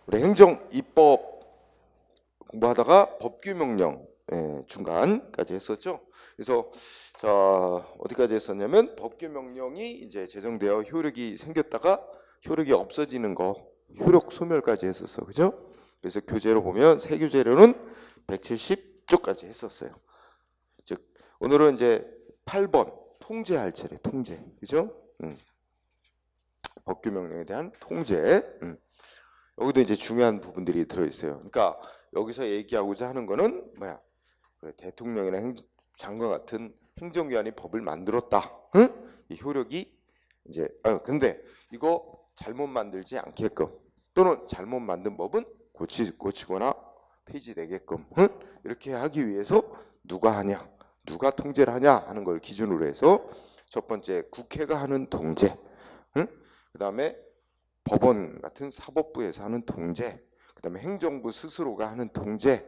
우리 행정 입법 공부하다가 법규명령 중간까지 했었죠. 그래서 자 어디까지 했었냐면 법규명령이 이제 제정되어 효력이 생겼다가 효력이 없어지는 거 효력 소멸까지 했었어, 그죠? 그래서 교재로 보면 새 교재로는 170조까지 했었어요. 즉 오늘은 이제 8번 통제할 차례, 통제, 그죠? 법규명령에 대한 통제. 여기도 이제 중요한 부분들이 들어있어요. 그러니까 여기서 얘기하고자 하는 거는 뭐야? 그래, 대통령이나 장관 같은 행정기관이 법을 만들었다. 응? 이 효력이 이제 근데 이거 잘못 만들지 않게끔 또는 잘못 만든 법은 고치거나 폐지되게끔 이렇게 하기 위해서 누가 하냐, 누가 통제를 하냐 하는 걸 기준으로 해서 첫 번째 국회가 하는 통제, 그 다음에 법원 같은 사법부에서 하는 통제, 그 다음에 행정부 스스로가 하는 통제,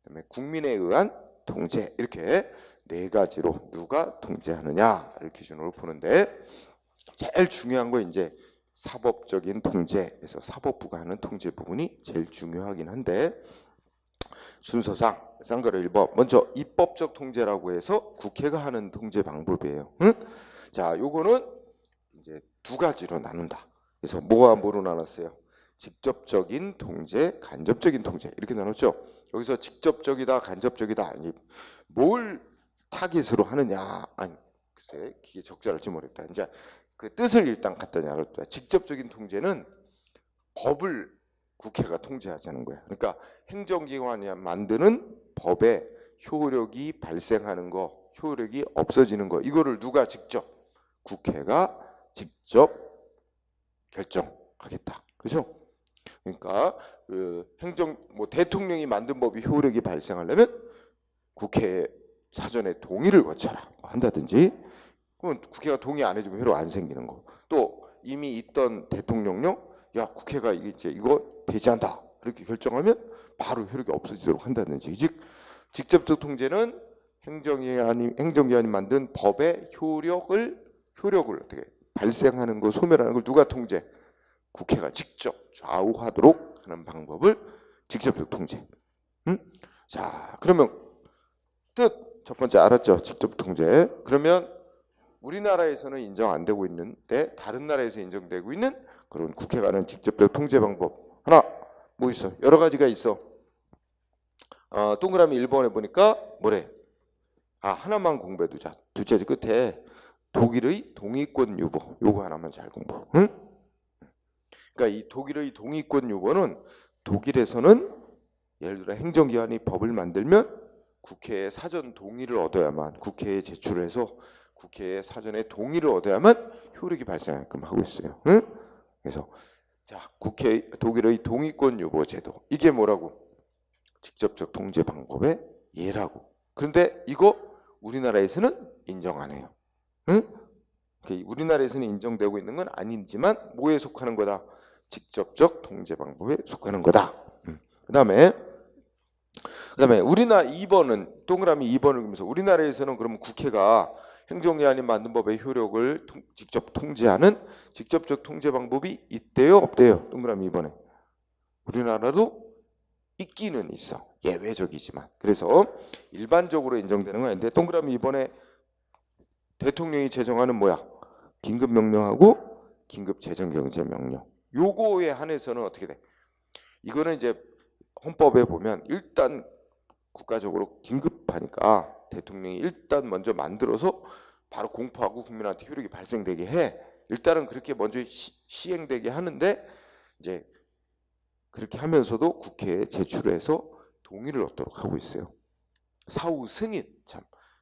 그 다음에 국민에 의한 통제, 이렇게 네 가지로 누가 통제하느냐를 기준으로 보는데 제일 중요한 거 이제 사법적인 통제에서 사법부가 하는 통제 부분이 제일 중요하긴 한데 순서상 쌍거를 1번 먼저 입법적 통제라고 해서 국회가 하는 통제 방법이에요. 자, 요거는 이제 두 가지로 나눈다. 그래서 뭐와 뭐로 나눴어요? 직접적인 통제, 간접적인 통제 이렇게 나눴죠. 여기서 직접적이다, 간접적이다 아니 뭘 타깃으로 하느냐 아니 글쎄 이게 적절할지 모르겠다. 이제 그 뜻을 일단 갖다 놔뒀다. 직접적인 통제는 법을 국회가 통제하자는 거야. 그러니까 행정기관이 만드는 법에 효력이 발생하는 거, 효력이 없어지는 거 이거를 누가 직접? 국회가 직접 결정하겠다. 그죠? 그러니까 그 대통령이 만든 법이 효력이 발생하려면 국회에 사전에 동의를 거쳐라 한다든지 그러면 국회가 동의 안 해주면 효력 안 생기는 거. 또 이미 있던 대통령령 야 국회가 이제 이거 폐지한다 이렇게 결정하면 바로 효력이 없어지도록 한다든지. 즉 직접적 통제는 행정기관이 만든 법의 효력을 어떻게 발생하는 거 소멸하는 걸 누가 통제? 국회가 직접 좌우하도록 하는 방법을 직접적 통제. 자, 그러면 뜻 첫 번째 알았죠? 직접 통제. 그러면 우리나라에서는 인정 안 되고 있는데 다른 나라에서 인정되고 있는 그런 국회가 하는 직접적 통제 방법 하나 뭐 있어? 여러 가지가 있어. 동그라미 1번에 보니까 뭐래? 하나만 공부해두자. 둘째 끝에 독일의 동의권 유보 요거 하나만 잘 공부. 응? 그러니까 이 독일의 동의권 유보는 독일에서는 예를 들어 행정기관이 법을 만들면 국회의 사전 동의를 얻어야만 국회에 제출해서 국회의 사전에 동의를 얻어야만 효력이 발생하게끔 하고 있어요. 응? 그래서 자 독일의 동의권 유보 제도 이게 뭐라고? 직접적 통제 방법의 예라고. 그런데 이거 우리나라에서는 인정 안 해요. 응? 우리나라에서는 인정되고 있는 건 아니지만 뭐에 속하는 거다? 직접적 통제 방법에 속하는 거다. 그 다음에 우리나라 2번은 동그라미 2번을 그리면서 우리나라에서는 그러면 국회가 행정기관이 만든 법의 효력을 직접 통제하는 직접적 통제 방법이 있대요, 없대요? 동그라미 2번에 우리나라도 있기는 있어. 예외적이지만. 그래서 일반적으로 인정되는 건 아닌데 동그라미 2번에 대통령이 제정하는 뭐야? 긴급명령하고 긴급재정경제명령. 요거에 한해서는 어떻게 돼? 이거는 이제 헌법에 보면 일단 국가적으로 긴급하니까 대통령이 일단 먼저 만들어서 바로 공포하고 국민한테 효력이 발생되게 해. 일단은 그렇게 먼저 시행되게 하는데 이제 그렇게 하면서도 국회에 제출해서 동의를 얻도록 하고 있어요. 사후 승인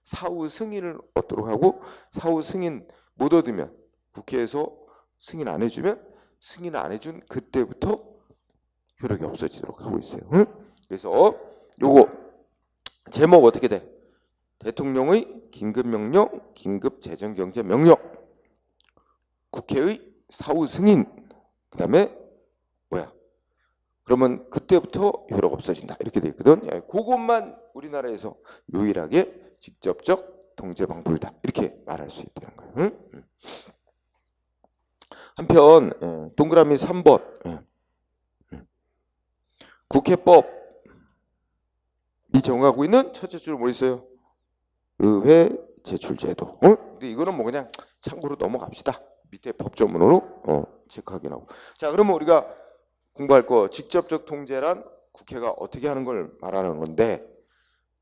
사후 승인을 얻도록 하고 사후 승인 못 얻으면 국회에서 승인 안 해주면 승인 안 해준 그때부터 효력이 없어지도록 하고 있어요. 응? 그래서 요거 제목 어떻게 돼? 대통령의 긴급명령, 긴급재정경제명령, 국회의 사후 승인, 그 다음에 뭐야? 그러면 그때부터 효력 없어진다 이렇게 돼 있거든. 그것만 우리나라에서 유일하게 직접적 통제 방법이다 이렇게 말할 수 있다는 거예요. 응? 한편 동그라미 3번 국회법이 정하고 있는 첫째 줄은 뭐 있어요? 의회 제출제도. 근데 이거는 뭐 그냥 참고로 넘어갑시다. 밑에 법조문으로 체크 확인하고. 자, 그러면 우리가 공부할 거 직접적 통제란 국회가 어떻게 하는 걸 말하는 건데,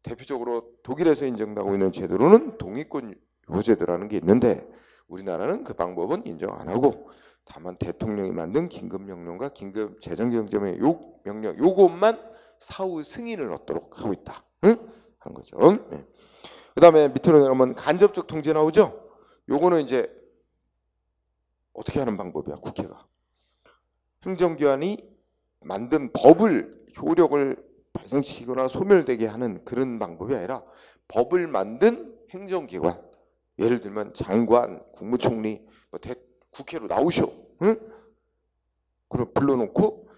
대표적으로 독일에서 인정하고 있는 제도로는 동의권 유보제도라는 게 있는데 우리나라는 그 방법은 인정 안 하고 다만 대통령이 만든 긴급명령과 긴급재정경제의 명령 요것만 사후 승인을 얻도록 하고 있다. 응? 하는 거죠. 네. 그 다음에 밑으로 내려오면 간접적 통제 나오죠. 요거는 이제 어떻게 하는 방법이야. 국회가 행정기관이 만든 법을 효력을 발생시키거나 소멸되게 하는 그런 방법이 아니라 법을 만든 행정기관, 예를 들면 장관, 국무총리, 국회로 나오쇼. 응? 그럼 불러놓고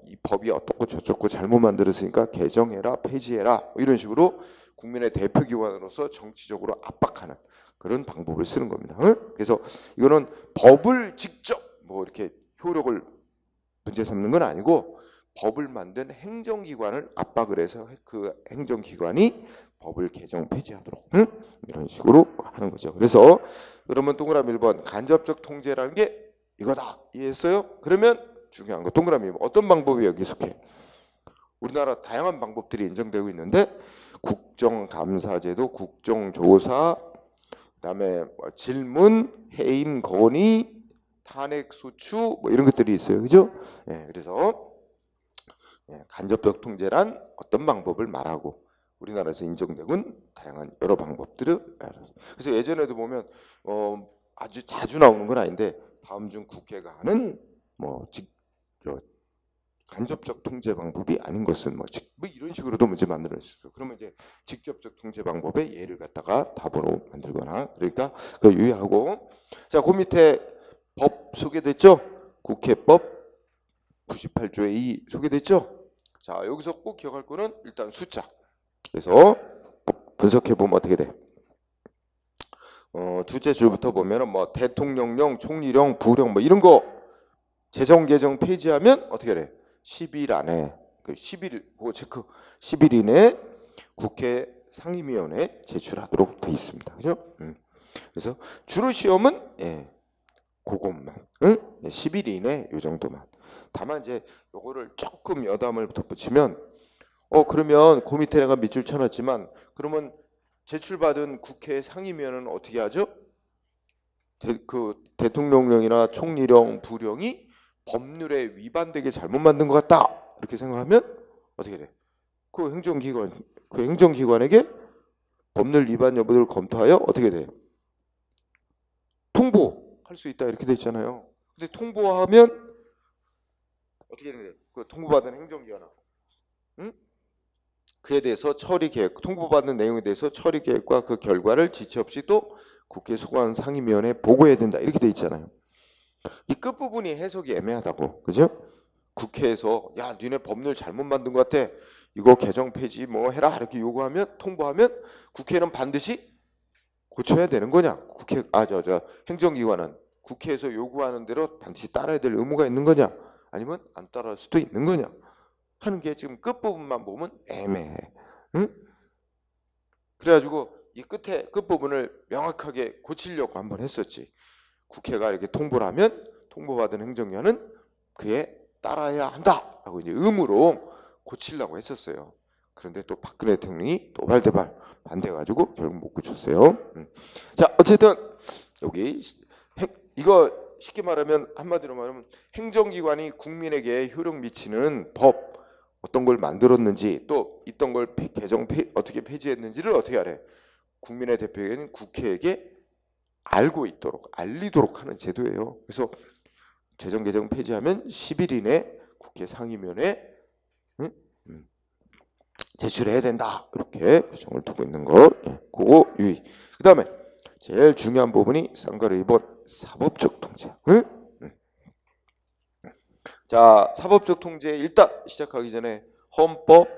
이 법이 어떻고 저쩌고 잘못 만들었으니까 개정해라, 폐지해라 이런 식으로 국민의 대표기관으로서 정치적으로 압박하는 그런 방법을 쓰는 겁니다. 응? 그래서 이거는 법을 직접 뭐 이렇게 효력을 문제 삼는 건 아니고 법을 만든 행정기관을 압박을 해서 그 행정기관이 법을 개정 폐지하도록 이런 식으로 하는 거죠. 그래서 그러면 동그라미 1번 간접적 통제라는 게 이거다. 이해했어요? 그러면 중요한 거 동그라미 1번 어떤 방법이 여기 속해? 우리나라 다양한 방법들이 인정되고 있는데 국정감사제도, 국정조사, 그다음에 질문, 해임, 건의, 탄핵소추 뭐 이런 것들이 있어요. 그죠? 네, 그래서 간접적 통제란 어떤 방법을 말하고 우리나라에서 인정되는 다양한 여러 방법들을 그래서 예전에도 보면 아주 자주 나오는 건 아닌데 다음 중 국회가 하는 간접적 통제 방법이 아닌 것은 뭐 이런 식으로도 문제 만들어 있어요. 그러면 이제 직접적 통제 방법의 예를 갖다가 답으로 만들거나 그러니까 그거 유의하고 자, 그 밑에 법 소개됐죠? 국회법 98조의 2 소개됐죠? 자, 여기서 꼭 기억할 거는 일단 숫자. 그래서 분석해 보면 어떻게 돼? 둘째 줄부터 보면은 뭐 대통령령, 총리령, 부령 뭐 이런 거 재정 개정 폐지하면 어떻게 돼? 10일 안에 10일 그거 체크 10일 이내에 국회 상임위원회에 제출하도록 돼 있습니다. 그죠? 그래서 주로 시험은 그것만 10일 이내 요 정도만. 다만 이제 요거를 조금 여담을 덧붙이면 그러면 그 밑에 내가 밑줄 쳐놨지만 그러면 제출받은 국회 상임위원회는 어떻게 하죠? 그 대통령령이나 총리령, 부령이 법률에 위반되게 잘못 만든 것 같다 이렇게 생각하면 어떻게 돼? 그 행정기관에게 법률 위반 여부를 검토하여 어떻게 돼? 통보할 수 있다 이렇게 돼 있잖아요. 근데 통보하면 어떻게 돼? 그 통보받은 행정기관은 그에 대해서 처리 계획, 통보받는 내용에 대해서 처리 계획과 그 결과를 지체 없이 또 국회 소관 상임위원회에 보고해야 된다 이렇게 돼 있잖아요. 이 끝부분이 해석이 애매하다고, 그죠? 국회에서 야, 니네 법률 잘못 만든 것 같아. 이거 개정 폐지 뭐 해라 이렇게 요구하면 통보하면 국회는 반드시 고쳐야 되는 거냐? 행정기관은 국회에서 요구하는 대로 반드시 따라야 될 의무가 있는 거냐? 아니면 안 따라할 수도 있는 거냐? 하는 게 지금 끝부분만 보면 애매해. 응? 그래가지고 이 끝부분을 명확하게 고치려고 한번 했었지. 국회가 이렇게 통보를 하면 통보받은 행정기관은 그에 따라야 한다라고 이제 의무로 고치려고 했었어요. 그런데 또 박근혜 대통령이 노발대발 반대해가지고 결국 못 고쳤어요. 자, 어쨌든 여기 이거 쉽게 말하면 한마디로 말하면 행정기관이 국민에게 효력 미치는 법 어떤 걸 만들었는지 또 있던 걸 어떻게 폐지했는지를 어떻게 하래? 국민의 대표인 국회에게 알리도록 하는 제도예요. 그래서 재정 개정 폐지하면 10일 이내 국회 상임위원회에 제출해야 된다. 이렇게 규정을 두고 있는 거 그거 유의. 그 다음에 제일 중요한 부분이 쌍가루 2번 사법적 통제. 자, 사법적 통제 일단 시작하기 전에 헌법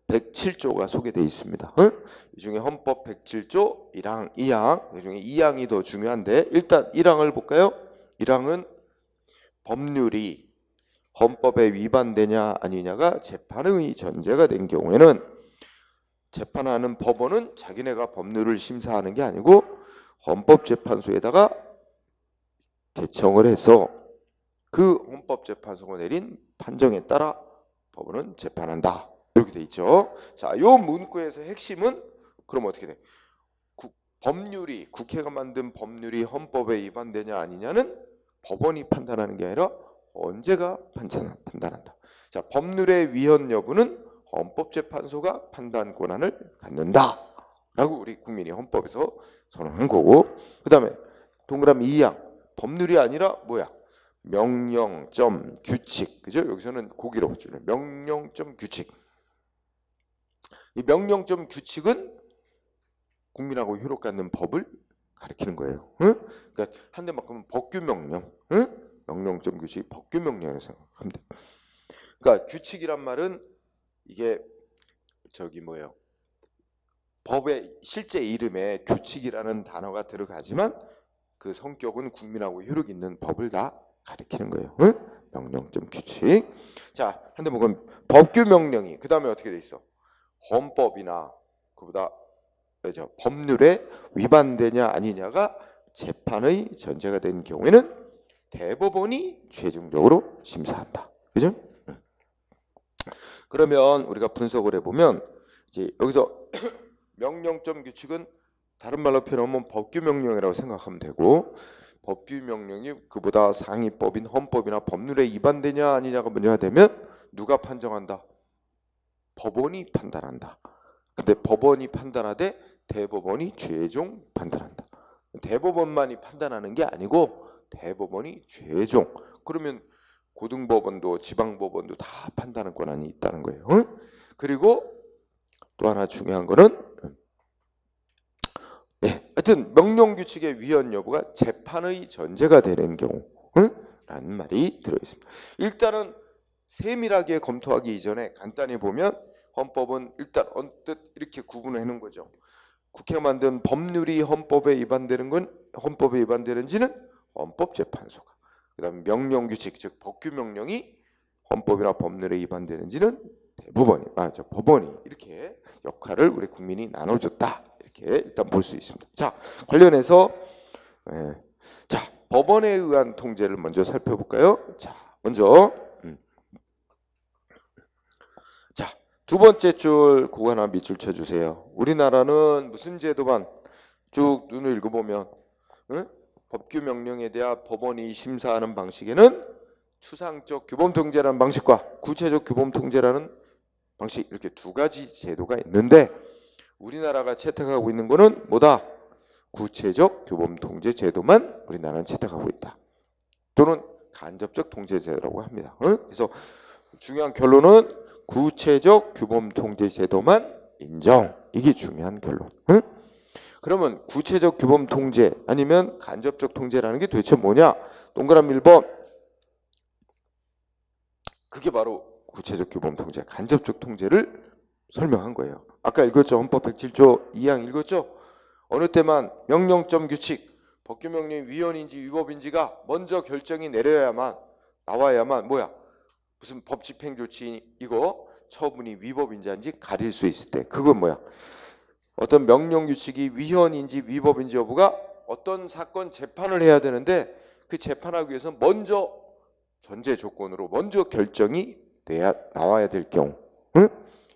107조가 소개되어 있습니다. 이 중에 헌법 107조 1항, 2항, 이 중에 2항이 더 중요한데 일단 1항을 볼까요? 1항은 법률이 헌법에 위반되냐 아니냐가 재판의 전제가 된 경우에는 재판하는 법원은 자기네가 법률을 심사하는 게 아니고 헌법재판소에다가 제청을 해서 그 헌법재판소가 내린 판정에 따라 법원은 재판한다. 이렇게 돼 있죠. 자, 요 문구에서 핵심은 그럼 어떻게 돼? 법률이 국회가 만든 법률이 헌법에 위반되냐 아니냐는 법원이 판단하는 게 아니라 언제가 판단한다. 자, 법률의 위헌 여부는 헌법재판소가 판단 권한을 갖는다라고 우리 국민이 헌법에서 선언한 거고, 그 다음에 동그라미 2항 법률이 아니라 뭐야? 명령점 규칙. 그죠? 여기서는 고기로 붙여요. 명령점 규칙. 이 명령점 규칙은 국민하고 효력 갖는 법을 가리키는 거예요. 응? 그러니까 한 대 맞으면 법규 명령. 응? 명령점 규칙 법규 명령이라고 생각하면 돼. 그러니까 규칙이란 말은 이게 저기 뭐예요? 법의 실제 이름에 규칙이라는 단어가 들어가지만 그 성격은 국민하고 효력 있는 법을 다 가리키는 거예요. 응? 명령점 규칙. 자, 한 대 먹으면 법규 명령이 그 다음에 어떻게 돼 있어? 헌법이나 그보다 법률에 위반되냐 아니냐가 재판의 전제가 된 경우에는 대법원이 최종적으로 심사한다. 그죠? 그러면 우리가 분석을 해보면 이제 여기서 명령점 규칙은 다른 말로 표현하면 법규 명령이라고 생각하면 되고, 법규 명령이 그보다 상위법인 헌법이나 법률에 위반되냐 아니냐가 문제가 되면 누가 판정한다? 법원이 판단한다. 근데 법원이 판단하되 대법원이 최종 판단한다. 대법원만이 판단하는 게 아니고 대법원이 최종. 그러면 고등법원도 지방법원도 다 판단하는 권한이 있다는 거예요. 응? 그리고 또 하나 중요한 거는 하여튼 명령규칙의 위헌 여부가 재판의 전제가 되는 경우 라는 말이 들어있습니다. 일단은 세밀하게 검토하기 이전에 간단히 보면 헌법은 일단 언뜻 이렇게 구분을 해놓은 거죠. 국회가 만든 법률이 헌법에 위반되는지는 헌법재판소가, 그 다음에 명령규칙 즉 법규 명령이 헌법이나 법률에 위반되는지는 법원이 이렇게 역할을 우리 국민이 나눠줬다. 이렇게 일단 볼 수 있습니다. 자, 관련해서 법원에 의한 통제를 먼저 살펴볼까요? 자, 먼저 두 번째 줄 그거 하나 밑줄 쳐주세요. 우리나라는 무슨 제도만 쭉 눈을 읽어보면 법규 명령에 대한 법원이 심사하는 방식에는 추상적 규범통제라는 방식과 구체적 규범통제라는 방식, 이렇게 두 가지 제도가 있는데 우리나라가 채택하고 있는 거는 뭐다? 구체적 규범통제 제도만 우리나라는 채택하고 있다. 또는 간접적 통제 제도라고 합니다. 그래서 중요한 결론은 구체적 규범통제 제도만 인정. 이게 중요한 결론. 그러면 구체적 규범통제 아니면 간접적 통제라는 게 도대체 뭐냐? 동그라미 1번. 그게 바로 구체적 규범통제, 간접적 통제를 설명한 거예요. 아까 읽었죠? 헌법 107조 2항 읽었죠? 어느 때만 명령점 규칙, 법규 명령이 위헌인지 위법인지가 먼저 결정이 나와야만 뭐야? 무슨 법 집행 조치 이거 처분이 위법인지 아닌지 가릴 수 있을 때, 그건 뭐야? 어떤 명령 규칙이 위헌인지 위법인지 여부가 어떤 사건 재판을 해야 되는데 그 재판하기 위해서 먼저 전제 조건으로 먼저 결정이 나와야 될 경우,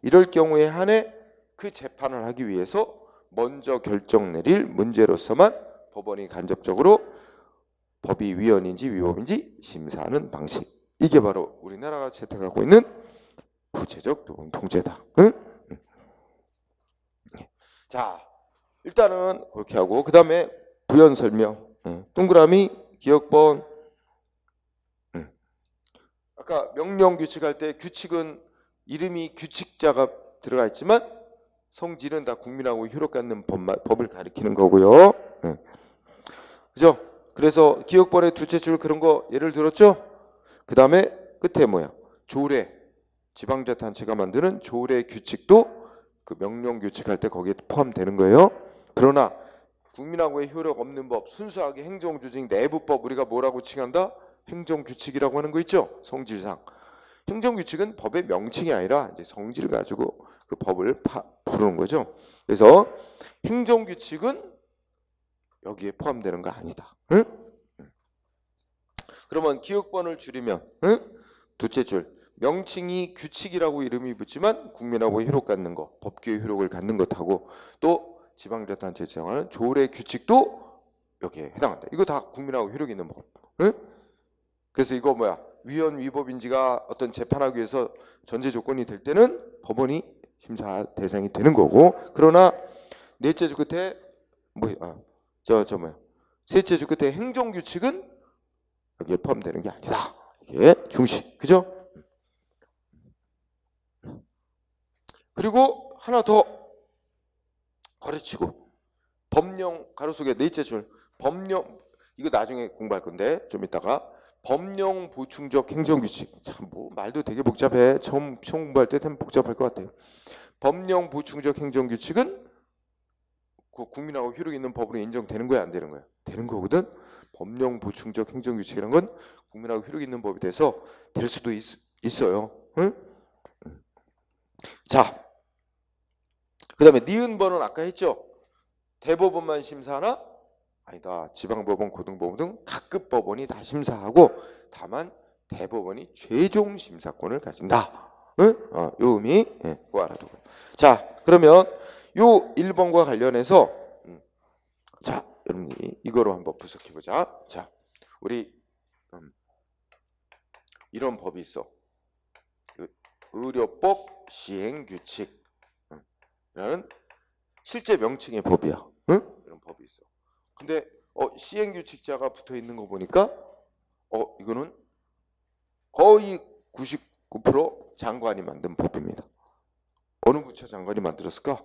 이럴 경우에 한해 그 재판을 하기 위해서 먼저 결정 내릴 문제로서만 법원이 간접적으로 법이 위헌인지 위법인지 심사하는 방식. 이게 바로 우리나라가 채택하고 있는 구체적 규범통제다. 자, 일단은 그렇게 하고 그 다음에 부연 설명. 동그라미 기억번. 아까 명령 규칙할 때 규칙은 이름이 규칙자가 들어가 있지만 성질은 다 국민하고 효력 갖는 법을 가리키는 거고요. 그죠? 그래서 기억번의 두째 줄 그런 거 예를 들었죠? 그 다음에 끝에 뭐야? 조례. 지방자치단체가 만드는 조례 규칙도 그 명령 규칙할 때 거기에 포함되는 거예요. 그러나 국민하고의 효력 없는 법, 순수하게 행정조직 내부법 우리가 뭐라고 칭한다? 행정규칙이라고 하는 거 있죠? 성질상. 행정규칙은 법의 명칭이 아니라 이제 성질을 가지고 그 법을 부르는 거죠. 그래서 행정규칙은 여기에 포함되는 거 아니다. 응? 그러면 기역번을 줄이면 둘째 줄 명칭이 규칙이라고 이름이 붙지만 국민하고 효력 갖는 거, 법규의 효력을 갖는 것하고 또 지방자치단체에 정하는 조례 규칙도 여기에 해당한다. 이거 다 국민하고 효력 있는 법. 응? 그래서 이거 뭐야? 위헌 위법인지가 어떤 재판하기 위해서 전제 조건이 될 때는 법원이 심사 대상이 되는 거고, 그러나 넷째 주 끝에 셋째 주 끝에 행정규칙은 여기에 포함되는 게 아니다. 이게 중시, 그죠? 그리고 하나 더 가르치고, 법령 가로 속에 넷째 줄 법령, 이거 나중에 공부할 건데 좀 이따가 법령 보충적 행정규칙. 참 뭐 말도 되게 복잡해. 처음 공부할 때 되면 복잡할 것 같아요. 법령 보충적 행정규칙은 그 국민하고 효력 있는 법으로 인정되는 거야, 안 되는 거야? 되는 거거든. 법령 보충적 행정규칙이라는 건 국민하고 효력 있는 법이 돼서 될 수도 있어요. 응? 자, 그 다음에 니은번은 아까 했죠? 대법원만 심사하나? 아니다. 지방법원, 고등법원 등 각급 법원이 다 심사하고 다만 대법원이 최종 심사권을 가진다. 응? 요 의미 그거 알아두고. 자, 그러면 요 1번과 관련해서 자, 여러분이 이거로 한번 분석해 보자. 자, 우리 이런 법이 있어. 의료법 시행규칙 라는 실제 명칭의 법이야. 응? 이런 법이 있어. 근데 시행규칙자가 붙어 있는 거 보니까 이거는 거의 99% 장관이 만든 법입니다. 어느 부처 장관이 만들었을까?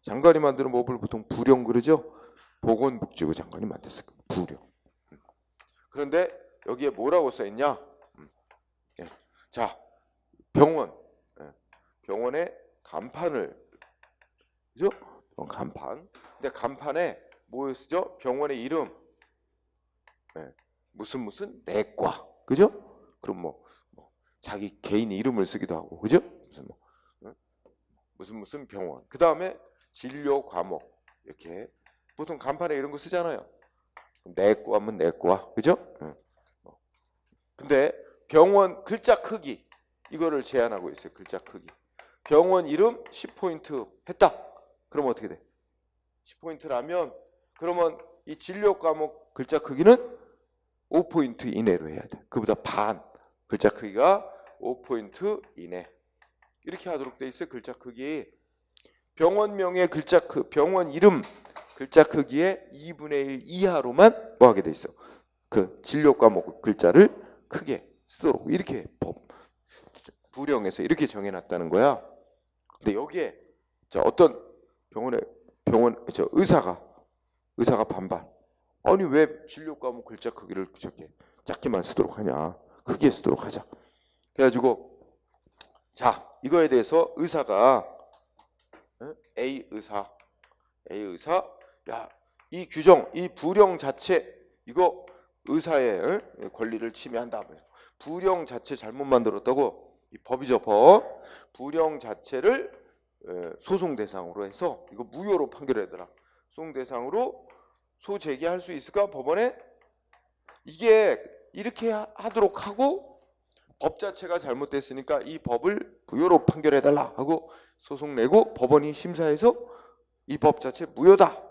장관이 만드는 법을 보통 부령 그러죠? 보건복지부 장관이 만들었을 거예요. 부령. 그런데 여기에 뭐라고 써 있냐? 자, 병원의 간판을, 그죠? 간판. 근데 간판에 뭐 쓰죠? 병원의 이름, 무슨 내과, 그죠? 그럼 뭐 자기 개인 이름을 쓰기도 하고, 그죠? 무슨 병원. 그 다음에 진료 과목, 이렇게 보통 간판에 이런 거 쓰잖아요. 내과 하면 내과, 그죠? 근데 병원 글자 크기 이거를 제한하고 있어요. 글자 크기. 병원 이름 10포인트 했다. 그럼 어떻게 돼? 10포인트라면 그러면 이 진료 과목 글자 크기는 5포인트 이내로 해야 돼. 그보다 반. 글자 크기가 5포인트 이내. 이렇게 하도록 돼 있어요. 글자 크기. 병원명의 병원 이름 글자 크기의 2분의 1 이하로만 뭐 하게 돼 있어. 그 진료 과목 글자를 크게 쓰도록 이렇게 부령에서 이렇게 정해놨다는 거야. 근데 여기에 어떤 의사가 반발. 아니 왜 진료 과목 글자 크기를 저렇게 작게만 쓰도록 하냐? 크게 쓰도록 하자. 그래가지고 자, 이거에 대해서 의사가 A 의사 야, 이 규정, 이 부령 자체 이거 의사의 권리를 침해한다. 부령 자체 잘못 만들었다고. 이 법이죠, 법. 부령 자체를 소송 대상으로 해서 이거 무효로 판결하더라. 소송 대상으로 소제기할 수 있을까? 법원에 이게 이렇게 하도록 하고 법 자체가 잘못됐으니까 이 법을 무효로 판결해달라 하고 소송 내고 법원이 심사해서 이 법 자체 무효다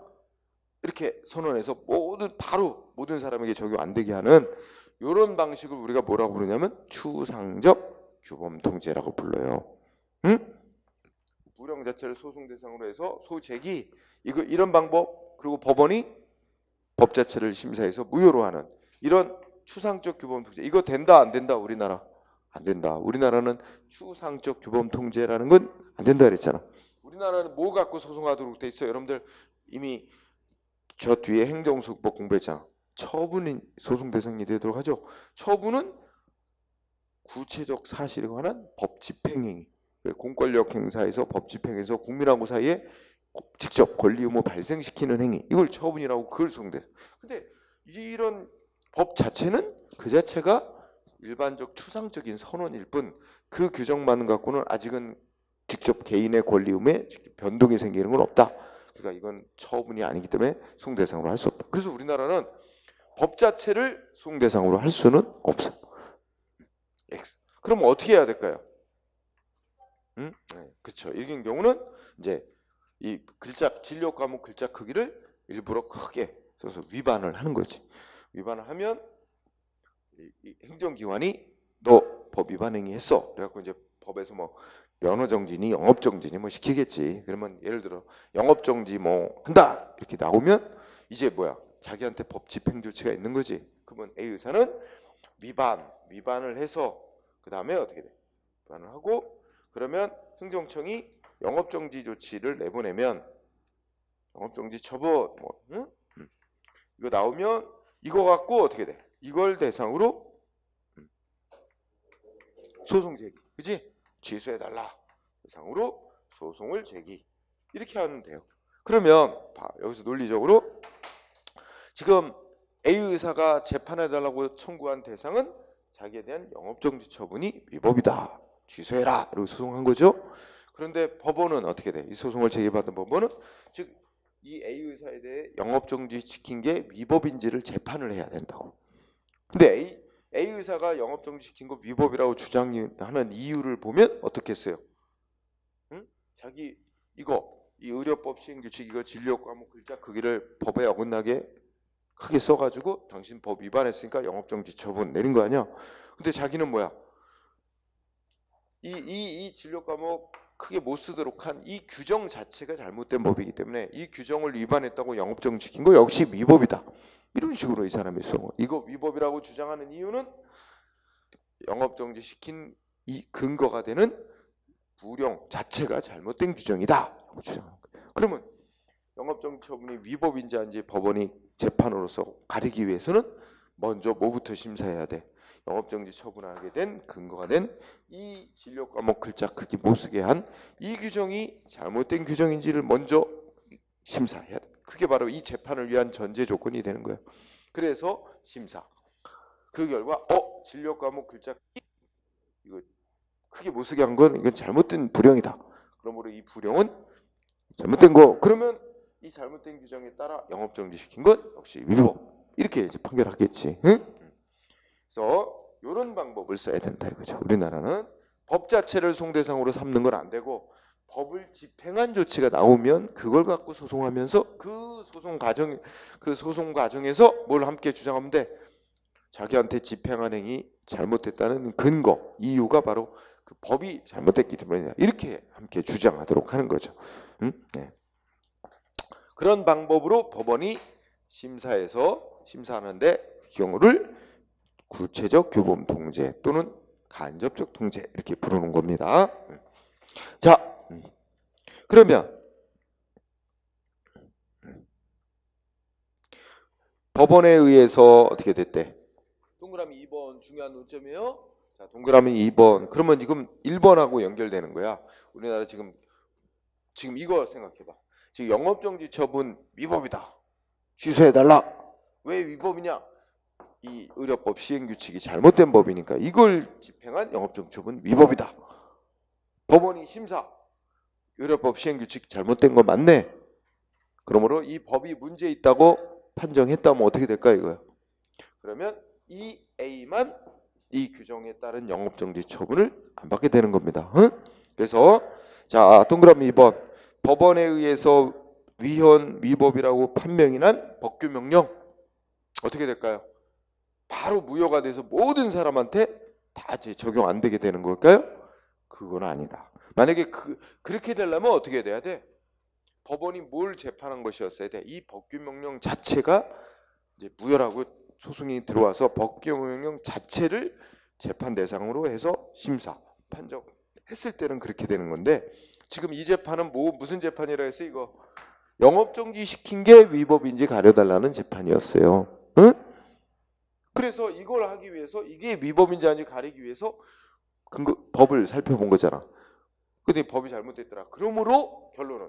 이렇게 선언해서 모든 사람에게 적용 안 되게 하는 이런 방식을 우리가 뭐라고 부르냐면 추상적 규범통제라고 불러요. 응? 부령 자체를 소송 대상으로 해서 소제기 이런 방법, 그리고 법원이 법 자체를 심사해서 무효로 하는 이런 추상적 규범통제. 이거 된다 안 된다? 우리나라 안 된다. 우리나라는 추상적 규범통제라는 건 안 된다 그랬잖아. 우리나라는 뭐 갖고 소송하도록 돼 있어요? 여러분들 이미 저 뒤에 행정소송법 공부했잖아. 처분이 소송 대상이 되도록 하죠. 처분은 구체적 사실에 관한 법 집행행위, 공권력 행사에서 법 집행에서 국민하고 사이에 직접 권리 의무 발생시키는 행위, 이걸 처분이라고 그걸 소송돼. 근데 이런 법 자체는 그 자체가 일반적 추상적인 선언일 뿐 그 규정만 갖고는 아직은 직접 개인의 권리음에 변동이 생기는 건 없다. 그러니까 이건 처분이 아니기 때문에 소송 대상으로 할 수 없다. 그래서 우리나라는 법 자체를 소송 대상으로 할 수는 없어. X. 그럼 어떻게 해야 될까요? 네, 그렇죠. 이런 경우는 이제 이 글자 진료 과목 글자 크기를 일부러 크게 써서 위반을 하는 거지. 위반을 하면 이 행정기관이 너 법 위반 행위했어. 그래갖고 이제 법에서 뭐 면허정지니 영업정지니 뭐 시키겠지. 그러면 예를 들어 영업정지 뭐 한다 이렇게 나오면 이제 뭐야 자기한테 법 집행조치가 있는 거지. 그러면 A 의사는 위반을 해서 그 다음에 어떻게 돼? 위반을 하고 그러면 행정청이 영업정지 조치를 내보내면 영업정지 처분 뭐 응? 이거 나오면 이거 갖고 어떻게 돼? 이걸 대상으로 소송 제기, 그지? 취소해달라 대상으로 소송을 제기 이렇게 하면 돼요. 그러면 여기서 논리적으로 지금 A 의사가 재판해달라고 청구한 대상은 자기에 대한 영업정지 처분이 위법이다. 취소해라. 이러고 소송한 거죠. 그런데 법원은 어떻게 돼? 이 소송을 제기받은 법원은 즉 이 A 의사에 대해 영업정지 시킨 게 위법인지를 재판을 해야 된다고. 근데 A 의사가 영업정지 시킨 거 위법이라고 주장하는 이유를 보면 어떻게 했어요? 응? 자기 이 의료법 시행규칙 이거 진료 과목 글자 크기를 법에 어긋나게 크게 써가지고 당신 법 위반했으니까 영업정지 처분 내린 거 아니야? 근데 자기는 뭐야? 이 진료 과목 크게 못 쓰도록 한 이 규정 자체가 잘못된 법이기 때문에 이 규정을 위반했다고 영업정지 시킨 거 역시 위법이다. 이런 식으로 이 사람이 써. 이거 위법이라고 주장하는 이유는 영업정지 시킨 이 근거가 되는 부령 자체가 잘못된 규정이다. 라고 주장하는 거예요. 그러면 영업정지 처분이 위법인지 아닌지 법원이 재판으로서 가리기 위해서는 먼저 뭐부터 심사해야 돼? 영업정지 처분하게 된 근거가 된 이 진료 과목 글자 크기 못 쓰게 한 이 규정이 잘못된 규정인지를 먼저 심사해야 돼. 그게 바로 이 재판을 위한 전제 조건이 되는 거예요. 그래서 심사. 그 결과 진료 과목 글자 크기 이거 크게 못 쓰게 한 건 이건 잘못된 불령이다. 그러므로 이 불령은 잘못된 거. 그러면 이 잘못된 규정에 따라 영업정지 시킨 건 역시 위법. 이렇게 이제 판결하겠지. 응? 그래서 이런 방법을 써야 된다 이거죠. 우리나라는 법 자체를 소송대상으로 삼는 건 안 되고 법을 집행한 조치가 나오면 그걸 갖고 소송하면서 그 소송 과정에서 뭘 함께 주장하면 돼? 자기한테 집행한 행위 잘못됐다는 근거, 이유가 바로 그 법이 잘못됐기 때문이다. 이렇게 함께 주장하도록 하는 거죠. 응? 네. 그런 방법으로 법원이 심사하는데 그 경우를 구체적 교범 통제 또는 간접적 통제 이렇게 부르는 겁니다. 자, 그러면 법원에 의해서 어떻게 됐대? 동그라미 2번 중요한 논점이에요. 자, 동그라미 2번. 그러면 지금 1번하고 연결되는 거야. 우리나라 지금 이거 생각해봐. 지금 영업정지 처분 위법이다. 취소해달라. 왜 위법이냐? 이 의료법 시행규칙이 잘못된 법이니까 이걸 집행한 영업정지 처분 위법이다. 법원이 심사. 의료법 시행규칙 잘못된 거 맞네. 그러므로 이 법이 문제 있다고 판정했다면 어떻게 될까 이거야. 그러면 이 A만 이 규정에 따른 영업정지 처분을 안 받게 되는 겁니다. 응? 그래서 자 동그라미 2번 법원에 의해서 위헌위법이라고 판명이 난 법규명령 어떻게 될까요? 바로 무효가 돼서 모든 사람한테 다 적용 안 되게 되는 걸까요? 그건 아니다. 만약에 그렇게 되려면 어떻게 돼야 돼? 법원이 뭘 재판한 것이었어야 돼? 이 법규명령 자체가 이제 무효라고 소송이 들어와서 법규명령 자체를 재판 대상으로 해서 심사, 판정했을 때는 그렇게 되는 건데 지금 이 재판은 무슨 재판이라 했어 이거? 영업정지 시킨 게 위법인지 가려달라는 재판이었어요. 응? 그래서 이걸 하기 위해서 이게 위법인지 아닌지 가리기 위해서 법을 살펴본 거잖아. 근데 법이 잘못됐더라. 그러므로 결론은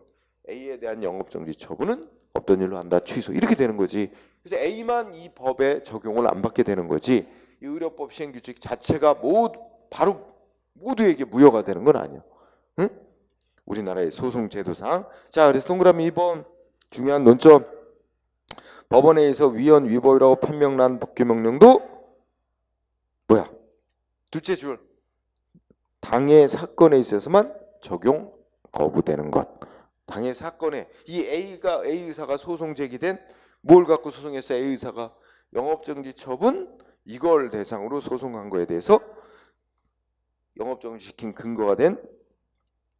A에 대한 영업정지 처분은 없던 일로 한다. 취소. 이렇게 되는 거지. 그래서 A만 이 법에 적용을 안 받게 되는 거지. 이 의료법 시행규칙 자체가 바로 모두에게 무효가 되는 건 아니야. 응? 우리나라의 소송제도상. 자, 그래서 동그라미 2번 중요한 논점. 법원에 의해서 위헌 위법이라고 판명난 법규명령도 뭐야? 둘째 줄. 당해 사건에 있어서만 적용 거부되는 것. 당해 사건에 이 A 의사가 소송 제기된 뭘 갖고 소송했어? A 의사가 영업정지 처분 이걸 대상으로 소송한 거에 대해서 영업정지시킨 근거가 된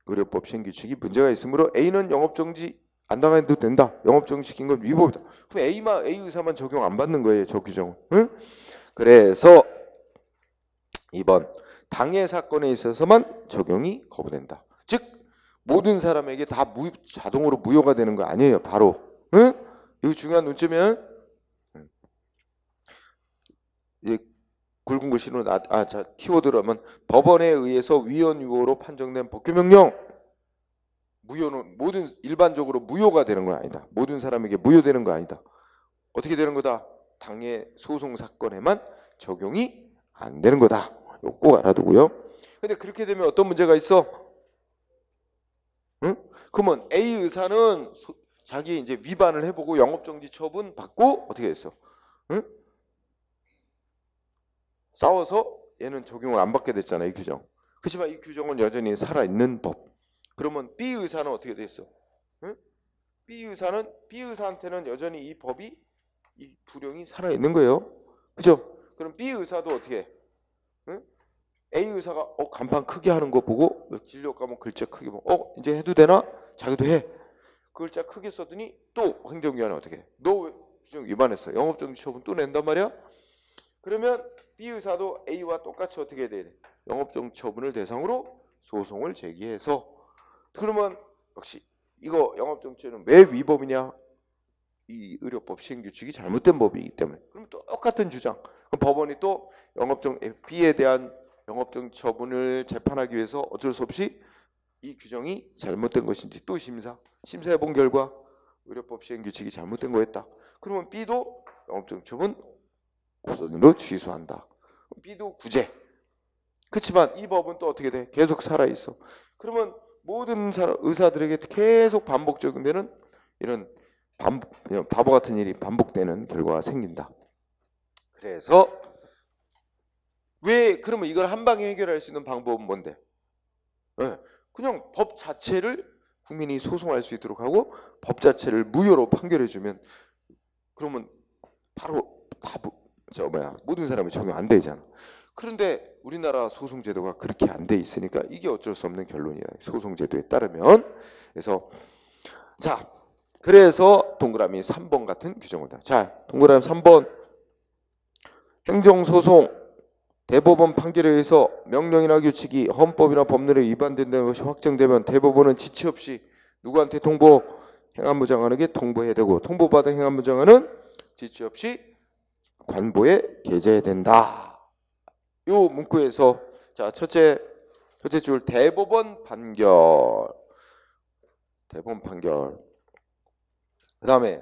의료법 시행규칙이 문제가 있으므로 A는 영업정지 안 당해도 된다. 영업정지시킨 건 위법이다. 그럼 A 의사만 적용 안 받는 거예요. 저 규정은. 응? 그래서 2번 당해 사건에 있어서만 적용이 거부된다. 즉 모든 사람에게 다 자동으로 무효가 되는 거 아니에요. 바로. 응? 이거 중요한 논점이야. 이제 굵은 글씨로 자 키워드로 하면 법원에 의해서 위헌 위호로 판정된 법규명령 무효는 모든 일반적으로 무효가 되는 건 아니다. 모든 사람에게 무효되는 거 아니다. 어떻게 되는 거다? 당해 소송 사건에만 적용이 안 되는 거다. 이거 꼭 알아두고요. 근데 그렇게 되면 어떤 문제가 있어? 응? 그러면 A 의사는 자기 이제 위반을 해보고 영업정지 처분 받고 어떻게 했어? 응? 싸워서 얘는 적용을 안 받게 됐잖아, 이 규정. 그렇지만 이 규정은 여전히 살아있는 법. 그러면 B 의사는 어떻게 됐어? 응? B 의사한테는 여전히 이 법이 이 불용이 살아있는 거예요. 그죠? 그럼 B 의사도 어떻게 해? 응? A 의사가 간판 크게 하는 거 보고 진료 과목 글자 크게 보고 이제 해도 되나? 자기도 해. 그 글자 크게 썼더니 또 행정기관은 어떻게 해? 너 왜 규정 위반했어? 영업정지 처분 또 낸단 말이야? 그러면 B 의사도 A와 똑같이 어떻게 해야 돼? 영업정지 처분을 대상으로 소송을 제기해서 그러면 역시 이거 영업정지는 왜 위법이냐? 이 의료법 시행규칙이 잘못된 법이기 때문에. 그럼 또 똑같은 주장. 그럼 법원이 또 B에 대한 영업정지 처분을 재판하기 위해서 어쩔 수 없이 이 규정이 잘못된 것인지 또 심사해 본 결과 의료법 시행규칙이 잘못된 거였다. 그러면 B도 영업정지 처분 우선으로 취소한다. B도 구제. 그렇지만 이 법은 또 어떻게 돼? 계속 살아있어. 그러면 모든 의사들에게 계속 반복 적용되는 이런 그냥 바보 같은 일이 반복되는 결과가 생긴다. 그래서 그러면 이걸 한 방에 해결할 수 있는 방법은 뭔데? 그냥 법 자체를 국민이 소송할 수 있도록 하고 법 자체를 무효로 판결해주면 그러면 바로 모든 사람이 적용 안 되잖아. 그런데 우리나라 소송제도가 그렇게 안 돼 있으니까 이게 어쩔 수 없는 결론이야. 소송제도에 따르면. 그래서 동그라미 3번 같은 규정이다. 자, 동그라미 3번 행정소송 대법원 판결에 의해서 명령이나 규칙이 헌법이나 법률에 위반된다는 것이 확정되면 대법원은 지체 없이 누구한테 행안부 장관에게 통보해야 되고 통보받은 행안부 장관은 지체 없이 관보에 게재해야 된다. 요 문구에서 자 첫째 줄 대법원 판결. 그 다음에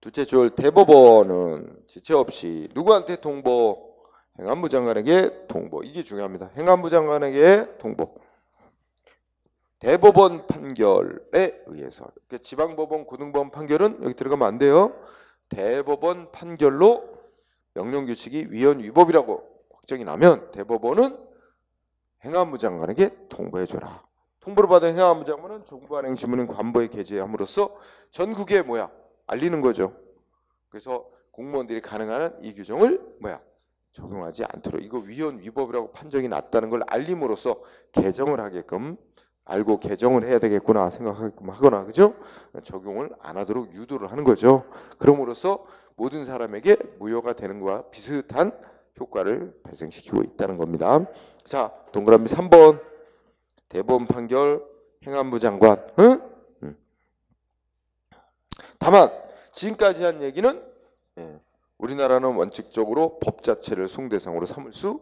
둘째 줄 대법원은 지체 없이 누구한테 통보? 행안부 장관에게 통보. 이게 중요합니다. 행안부 장관에게 통보. 대법원 판결에 의해서. 지방법원, 고등법원 판결은 여기 들어가면 안 돼요. 대법원 판결로 명령규칙이 위헌 위법이라고 확정이 나면 대법원은 행안부 장관에게 통보해줘라. 통보를 받은 행안부 장관은 정부안행신문인 관보에 게재함으로써 전국에 알리는 거죠. 그래서 공무원들이 가능한 이 규정을 적용하지 않도록 이거 위헌 위법이라고 판정이 났다는 걸 알림으로써 개정을 하게끔 알고 개정을 해야 되겠구나 생각하게끔 하거나 그죠? 적용을 안 하도록 유도를 하는 거죠. 그럼으로써 모든 사람에게 무효가 되는 것과 비슷한 효과를 발생시키고 있다는 겁니다. 자, 동그라미 3번 대법원 판결 행안부 장관. 다만 지금까지 한 얘기는 우리나라는 원칙적으로 법 자체를 소송대상으로 삼을 수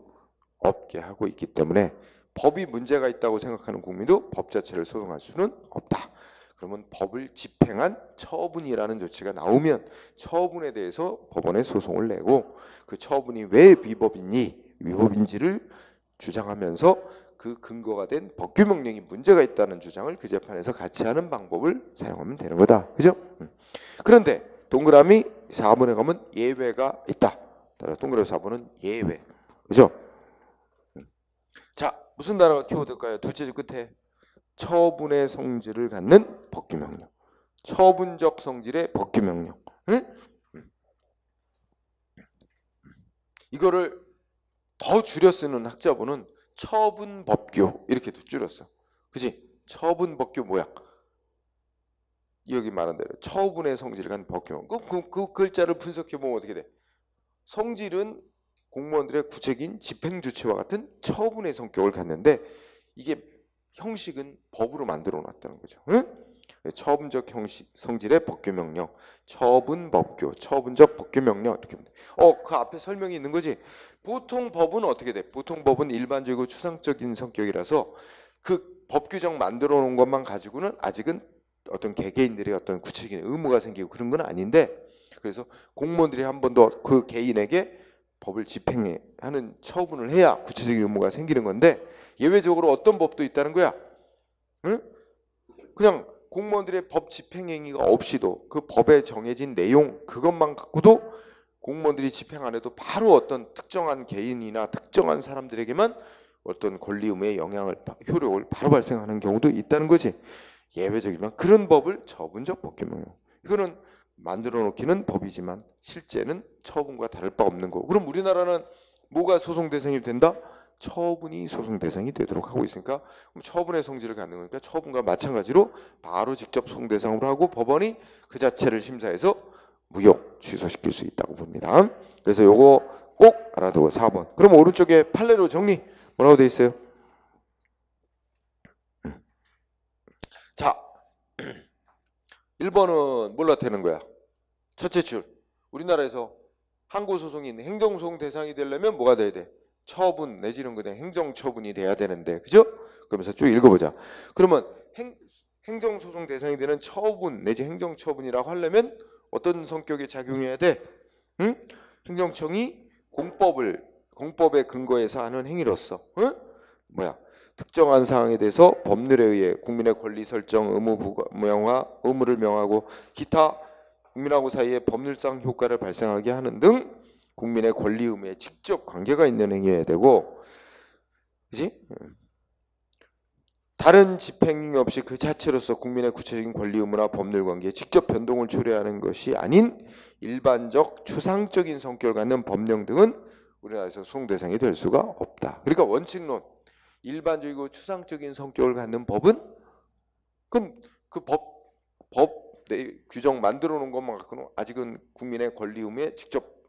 없게 하고 있기 때문에 법이 문제가 있다고 생각하는 국민도 법 자체를 소송할 수는 없다. 그러면 법을 집행한 처분이라는 조치가 나오면 처분에 대해서 법원에 소송을 내고 그 처분이 왜 위법인지를 주장하면서 그 근거가 된 법규 명령이 문제가 있다는 주장을 그 재판에서 같이 하는 방법을 사용하면 되는 거다. 그죠? 그런데 동그라미 4번에 가면 예외가 있다. 따라서 동그라미 4번은 예외. 그죠? 자, 무슨 단어가 키워드일까요? 둘째 줄 끝에 처분의 성질을 갖는 법규 명령. 처분적 성질의 법규 명령. 응? 이거를 더 줄여 쓰는 학자분은 처분법규 이렇게도 줄였어. 그지? 처분법규 뭐야? 여기 말한 대로 처분의 성질을 갖는 법규. 그 글자를 분석해 보면 어떻게 돼? 성질은 공무원들의 구체적인 집행조치와 같은 처분의 성격을 갖는데 이게 형식은 법으로 만들어 놨다는 거죠. 응? 처분적 성질의 법규명령, 처분법규, 처분적 법규명령 이렇게 보면 돼. 그 앞에 설명이 있는 거지. 보통 법은 어떻게 돼? 보통 법은 일반적이고 추상적인 성격이라서 그 법규정 만들어 놓은 것만 가지고는 아직은 어떤 개개인들의 어떤 구체적인 의무가 생기고 그런 건 아닌데, 그래서 공무원들이 한 번 더 그 개인에게 법을 집행하는 처분을 해야 구체적인 의무가 생기는 건데, 예외적으로 어떤 법도 있다는 거야. 응? 그냥 공무원들의 법 집행 행위가 없이도 그 법에 정해진 내용 그것만 갖고도 공무원들이 집행 안 해도 바로 어떤 특정한 개인이나 특정한 사람들에게만 어떤 권리 의무의 효력을 바로 발생하는 경우도 있다는 거지. 예외적이지만 그런 법을 처분적 법규명령. 이거는 만들어 놓기는 법이지만 실제는 처분과 다를 바 없는 거고. 그럼 우리나라는 뭐가 소송 대상이 된다? 처분이 소송 대상이 되도록 하고 있으니까 그럼 처분의 성질을 갖는 거니까 처분과 마찬가지로 바로 직접 소송 대상으로 하고 법원이 그 자체를 심사해서 무효 취소시킬 수 있다고 봅니다. 그래서 요거 꼭 알아두고 4번. 그럼 오른쪽에 판례로 정리 뭐라고 돼 있어요? 자, 1번은 뭘로 되는 거야? 첫째 줄. 우리나라에서 항고소송이 있는 행정소송 대상이 되려면 뭐가 돼야 돼? 처분 내지는 그냥 행정처분이 돼야 되는데, 그죠? 그러면서 쭉 읽어보자. 그러면 행정소송 대상이 되는 처분 내지 행정처분이라고 하려면 어떤 성격에 작용해야 돼? 응? 행정청이 공법의 근거에서 하는 행위로서, 응? 특정한 사항에 대해서 법률에 의해 국민의 권리 설정, 의무를 명하고 기타 국민하고 사이에 법률상 효과를 발생하게 하는 등 국민의 권리 의무에 직접 관계가 있는 행위여야 되고, 그지? 다른 집행이 없이 그 자체로서 국민의 구체적인 권리 의무나 법률 관계에 직접 변동을 초래하는 것이 아닌 일반적 추상적인 성격을 갖는 법령 등은 우리나라에서 소송 대상이 될 수가 없다. 그러니까 원칙론, 일반적이고 추상적인 성격을 갖는 법은 그럼 그 법 규정 만들어 놓은 것만 갖고는 아직은 국민의 권리 의무에 직접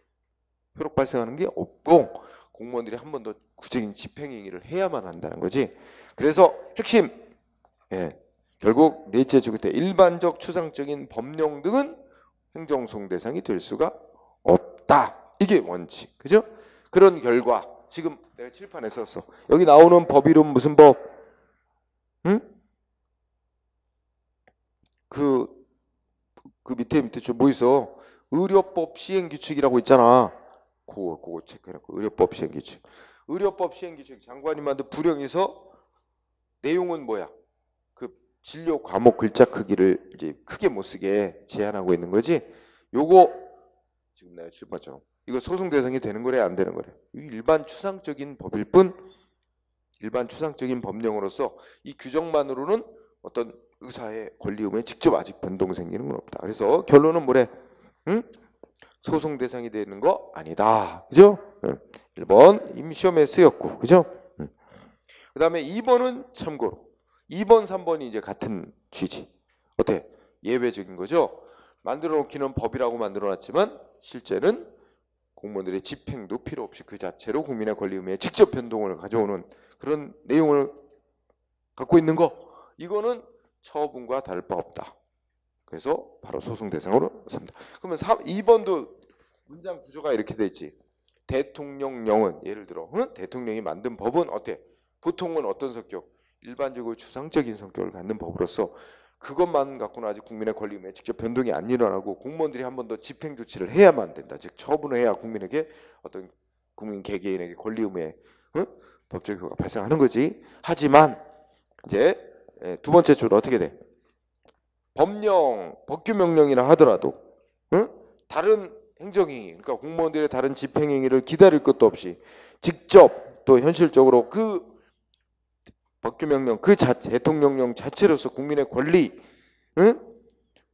효력 발생하는 게 없고 공무원들이 한 번 더 구체적인 집행 행위를 해야만 한다는 거지. 그래서 핵심, 결국 넷째 주 끝에 일반적 추상적인 법령 등은 행정소송 대상이 될 수가 없다. 이게 원칙, 그죠? 그런 결과 지금 내가 칠판에 썼어. 여기 나오는 법 이름 무슨 법? 응? 그 밑에 저 뭐 있어? 의료법 시행규칙이라고 있잖아. 그거 체크해놓고 의료법 시행규칙. 의료법 시행규칙 장관이 만든 부령에서 내용은 뭐야? 그 진료 과목 글자 크기를 이제 크게 못 쓰게 제한하고 있는 거지. 요거 지금 내가 칠판처럼 이거 소송 대상이 되는 거래 안 되는 거래? 일반 추상적인 법일 뿐, 일반 추상적인 법령으로서 이 규정만으로는 어떤 의사의 권리 의무에 직접 아직 변동 생기는 건 없다. 그래서 결론은 뭐래? 응? 소송 대상이 되는 거 아니다. 그죠? 1번 이미 시험에 쓰였고, 그죠? 그 다음에 2번은 참고로 2번, 3번이 이제 같은 취지. 어때? 예외적인 거죠? 만들어 놓기는 법이라고 만들어 놨지만 실제는 공무원들의 집행도 필요 없이 그 자체로 국민의 권리 의무에 직접 변동을 가져오는 그런 내용을 갖고 있는 거, 이거는 처분과 다를 바 없다. 그래서 바로 소송 대상으로 삼다. 그러면 2번도 문장 구조가 이렇게 돼 있지. 대통령령은 예를 들어 대통령이 만든 법은 어때? 보통은 어떤 성격? 일반적으로 추상적인 성격을 갖는 법으로서 그것만 갖고는 아직 국민의 권리 의무에 직접 변동이 안 일어나고 공무원들이 한 번 더 집행 조치를 해야만 된다. 즉 처분을 해야 국민에게 어떤 국민 개개인에게 권리 의무에 법적 효과가 발생하는 거지. 하지만 이제 두 번째 줄은 어떻게 돼? 법령, 법규 명령이라 하더라도 다른 행정행위, 그러니까 공무원들의 다른 집행행위를 기다릴 것도 없이 직접 또 현실적으로 그 법규 명령, 그 대통령령 자체로서 국민의 권리,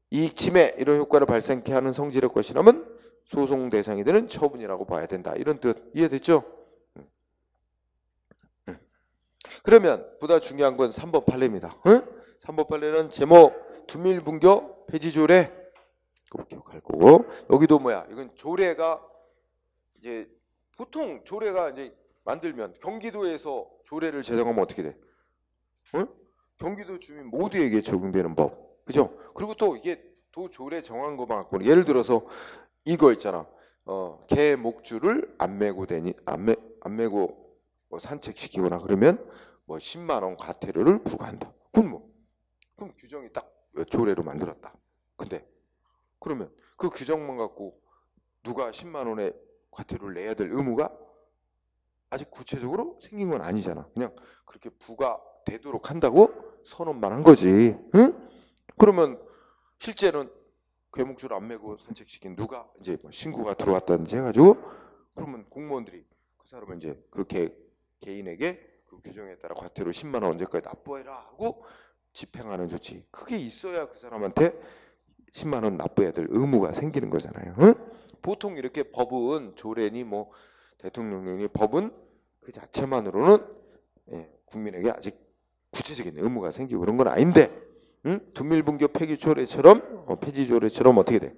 이익 침해 이런 효과를 발생케 하는 성질의 것이라면 소송 대상이 되는 처분이라고 봐야 된다. 이런 뜻 이해됐죠? 그러면 보다 중요한 건 3번 판례입니다. 3번 판례는 제목 두밀분교 폐지조례 그거 기억할 거고, 여기도 뭐야? 이건 조례가 이제 보통 조례가 이제 만들면 경기도에서 조례를 제정하면 어떻게 돼? 경기도 주민 모두에게 적용되는 법, 그죠? 그리고 또 이게 도 조례 정한 것만 갖고는 예를 들어서 이거 있잖아. 개 목줄을 안 메고 안 메고 뭐 산책시키거나 그러면 뭐 10만 원 과태료를 부과한다. 그럼 규정이 딱 조례로 만들었다. 근데 그러면 그 규정만 갖고 누가 10만 원의 과태료를 내야 될 의무가 아직 구체적으로 생긴 건 아니잖아. 그냥 그렇게 부과되도록 한다고 선언만 한 거지. 그러면 실제는 괴목줄 안 메고 산책시킨 누가 이제 뭐 신고가 들어왔다든지 해가지고 그러면 공무원들이 그 사람을 이제 그 개인에게 그 규정에 따라 과태료 10만 원 언제까지 납부해라 하고 집행하는 조치. 그게 있어야 그 사람한테 10만 원 납부해야 될 의무가 생기는 거잖아요. 보통 이렇게 법은 조례니 뭐 대통령령이 법은 그 자체만으로는 국민에게 아직 구체적인 의무가 생기고 그런 건 아닌데 두밀분교 폐지조례처럼 어떻게 돼?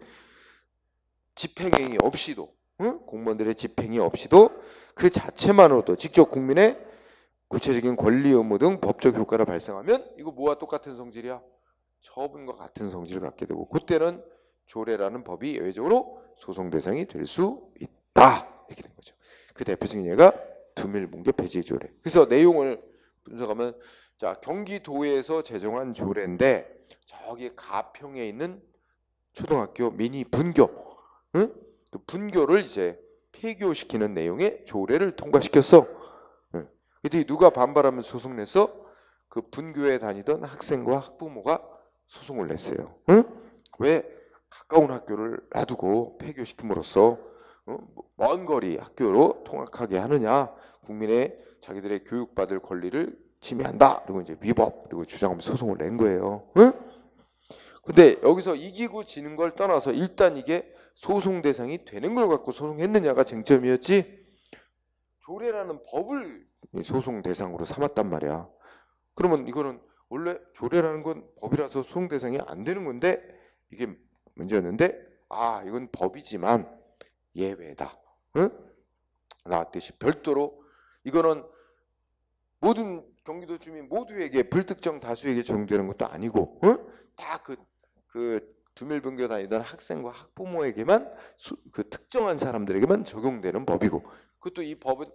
집행행위 없이도 공무원들의 집행이 없이도 그 자체만으로도 직접 국민의 구체적인 권리 의무 등 법적 효과를 발생하면 이거 뭐와 똑같은 성질이야? 처분과 같은 성질을 갖게 되고 그때는 조례라는 법이 예외적으로 소송 대상이 될 수 있다. 이렇게 된 거죠. 그 대표적인 예가 두밀분교 폐지조례. 그래서 내용을 분석하면 자, 경기도에서 제정한 조례인데 저기 가평에 있는 초등학교 미니 분교, 그 분교를 이제 폐교시키는 내용의 조례를 통과시켰어. 그때 누가 반발하면 소송 냈어? 그 분교에 다니던 학생과 학부모가 소송을 냈어요. 왜 가까운 학교를 놔두고 폐교시킴으로써 먼 거리 학교로 통학하게 하느냐? 국민의 자기들의 교육받을 권리를 침해한다. 그리고 이제 위법 그리고 주장하면서 소송을 낸 거예요. 근데 여기서 이기고 지는 걸 떠나서 일단 이게 소송 대상이 되는 걸 갖고 소송했느냐가 쟁점이었지. 조례라는 법을 소송 대상으로 삼았단 말이야. 그러면 이거는 원래 조례라는 건 법이라서 소송 대상이 안 되는 건데 이게 문제였는데 이건 법이지만 예외다. 나왔듯이 별도로 이거는 모든 경기도 주민 모두에게 불특정 다수에게 적용되는 것도 아니고 다 그 두밀분교 다니던 학생과 학부모에게만 그 특정한 사람들에게만 적용되는 법이고 그것도 이 법은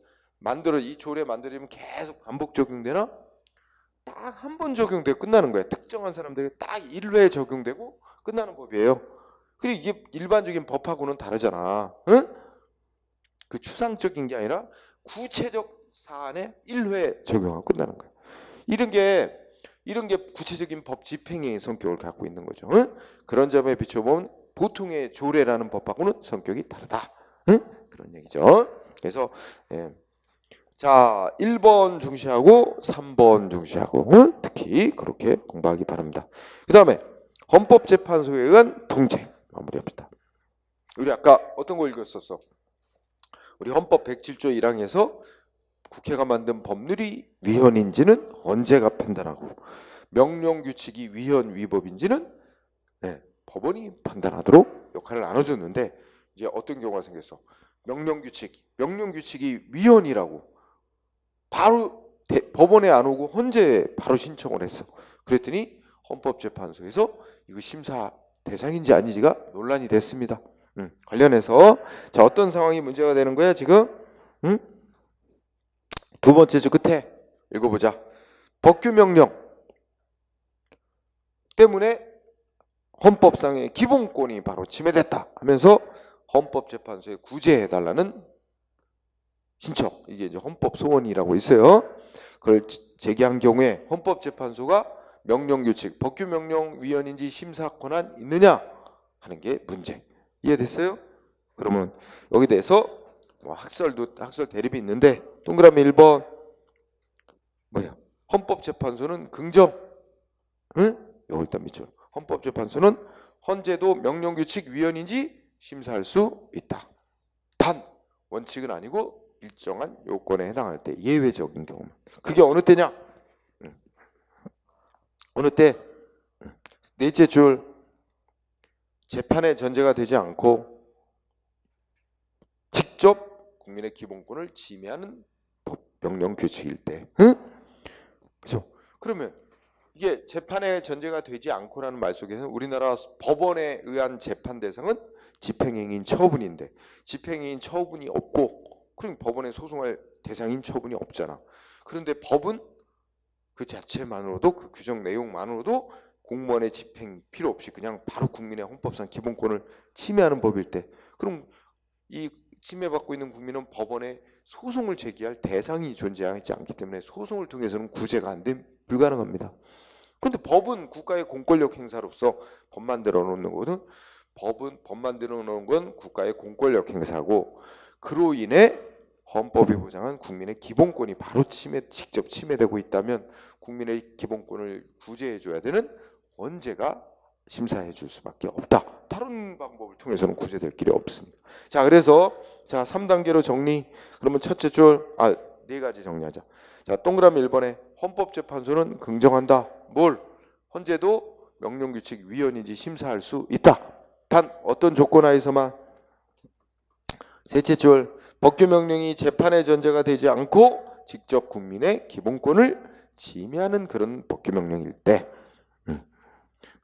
이 조례 만들면 계속 반복 적용되나? 딱 한 번 적용되고 끝나는 거야. 특정한 사람들에게 딱 1회 적용되고 끝나는 법이에요. 그리고 이게 일반적인 법하고는 다르잖아. 그 추상적인 게 아니라 구체적 사안에 1회 적용하고 끝나는 거야. 이런 게 구체적인 법 집행의 성격을 갖고 있는 거죠. 그런 점에 비춰보면 보통의 조례라는 법하고는 성격이 다르다. 그런 얘기죠. 그래서 자 1번 중시하고 3번 중시하고 특히 그렇게 공부하기 바랍니다. 그 다음에 헌법재판소에 의한 통제 마무리합시다. 우리 아까 어떤 거 읽었었어? 우리 헌법 107조 1항에서 국회가 만든 법률이 위헌인지는 헌재가 판단하고 명령규칙이 위헌 위법인지는 법원이 판단하도록 역할을 나눠줬는데 이제 어떤 경우가 생겼어? 명령규칙이 위헌이라고 바로 법원에 안 오고 헌재에 바로 신청을 했어. 그랬더니 헌법재판소에서 이거 심사 대상인지 아닌지가 논란이 됐습니다. 관련해서 자 어떤 상황이 문제가 되는 거야 지금? 두 번째 줄 끝에 읽어보자. 법규 명령 때문에 헌법상의 기본권이 바로 침해됐다 하면서 헌법재판소에 구제해달라는 신청, 이게 이제 헌법소원이라고 있어요. 그걸 제기한 경우에 헌법재판소가 명령규칙, 법규명령위원인지 심사 권한 있느냐 하는 게 문제. 이해됐어요? 그러면 여기 대해서 학설 대립이 있는데 동그라미 1번 뭐야? 헌법재판소는 긍정. 응? 이걸 일단 밑줄. 헌법재판소는 헌재도 명령규칙위원인지 심사할 수 있다. 단 원칙은 아니고 일정한 요건에 해당할 때 예외적인 경우. 그게 어느 때냐? 어느 때? 넷째 줄. 재판의 전제가 되지 않고 직접 국민의 기본권을 침해하는 법, 명령, 규칙일 때. 응? 그죠? 그러면 이게 재판의 전제가 되지 않고라는 말 속에서는 우리나라 법원에 의한 재판 대상은 집행행위인 처분인데 집행행위인 처분이 없고 그럼 법원에 소송할 대상인 처분이 없잖아. 그런데 법은 그 자체만으로도 그 규정 내용만으로도 공무원의 집행 필요 없이 그냥 바로 국민의 헌법상 기본권을 침해하는 법일 때 그럼 이 침해받고 있는 국민은 법원에 소송을 제기할 대상이 존재하지 않기 때문에 소송을 통해서는 구제가 안 돼 불가능합니다. 그런데 법은 국가의 공권력 행사로서 법 만들어 놓는 거거든. 법 만들어 놓은 건 국가의 공권력 행사고 그로 인해 헌법이 보장한 국민의 기본권이 바로 직접 침해되고 있다면 국민의 기본권을 구제해 줘야 되는 헌재가 심사해 줄 수밖에 없다. 다른 방법을 통해서는 구제될 길이 없습니다. 자, 그래서 자 3단계로 정리. 그러면 첫째 줄, 네 가지 정리하자. 자, 동그라미 1번에 헌법재판소는 긍정한다. 뭘? 헌재도 명령규칙위원인지 심사할 수 있다. 단 어떤 조건 하에서만. 셋째 줄, 법규명령이 재판의 전제가 되지 않고 직접 국민의 기본권을 침해하는 그런 법규명령일 때.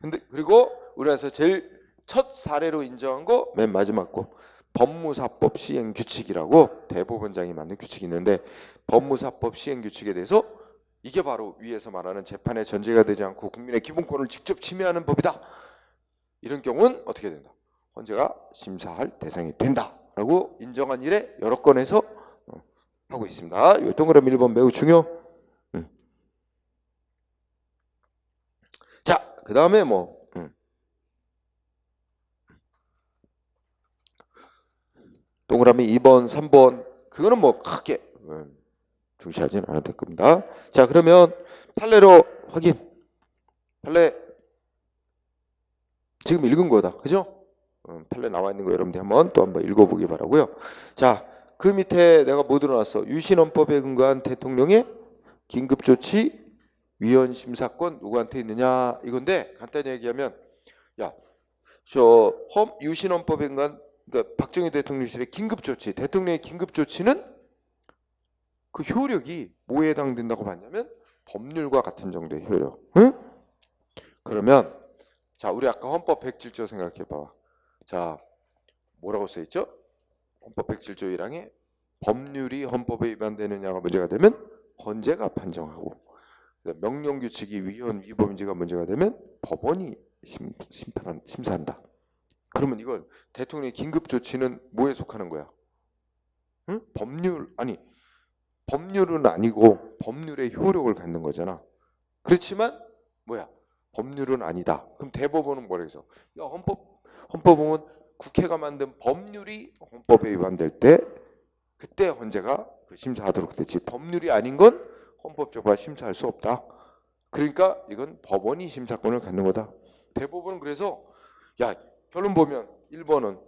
근데 그리고 우리나라에서 제일 첫 사례로 인정한 거 맨 마지막 거 법무사법 시행규칙이라고 대법원장이 만든 규칙이 있는데 법무사법 시행규칙에 대해서 이게 바로 위에서 말하는 재판의 전제가 되지 않고 국민의 기본권을 직접 침해하는 법이다. 이런 경우는 어떻게 된다? 헌재가 심사할 대상이 된다라고 인정한 일에 여러 건에서 하고 있습니다. 이 동그라미 1번 매우 중요. 자, 그 다음에 동그라미 2번, 3번 그거는 크게 중시하지는 않을 겁니다. 자, 그러면 판례로 확인. 판례 지금 읽은 거다, 그죠? 판례 나와 있는 거 여러분들 한번 읽어보기 바라고요. 자, 그 밑에 내가 뭐 들어놨어? 유신헌법에 근거한 대통령의 긴급조치 위헌 심사권 누구한테 있느냐 이건데 간단히 얘기하면 유신헌법에 근거한 그러니까 박정희 대통령실의 긴급조치, 대통령의 긴급조치는 그 효력이 뭐에 해당된다고 봤냐면 법률과 같은 정도의 효력. 응? 그러면 자, 우리 아까 헌법 107조 생각해봐. 자, 뭐라고 써있죠? 헌법 107조 1항에 법률이 헌법에 위반되느냐가 문제가 되면 헌재가 판정하고 명령규칙이 위헌 위법인지가 문제가 되면 법원이 심사한다. 그러면 이걸 대통령의 긴급조치는 뭐에 속하는 거야? 응? 법률은 아니고 법률의 효력을 갖는 거잖아. 그렇지만 법률은 아니다. 그럼 대법원은 뭐라 해서 헌법은 국회가 만든 법률이 헌법에 위반될 때 그때 헌재가 심사하도록 됐지. 법률이 아닌 건 헌법재판소가 심사할 수 없다. 그러니까 이건 법원이 심사권을 갖는 거다. 대법원은 그래서 결론 보면 1번은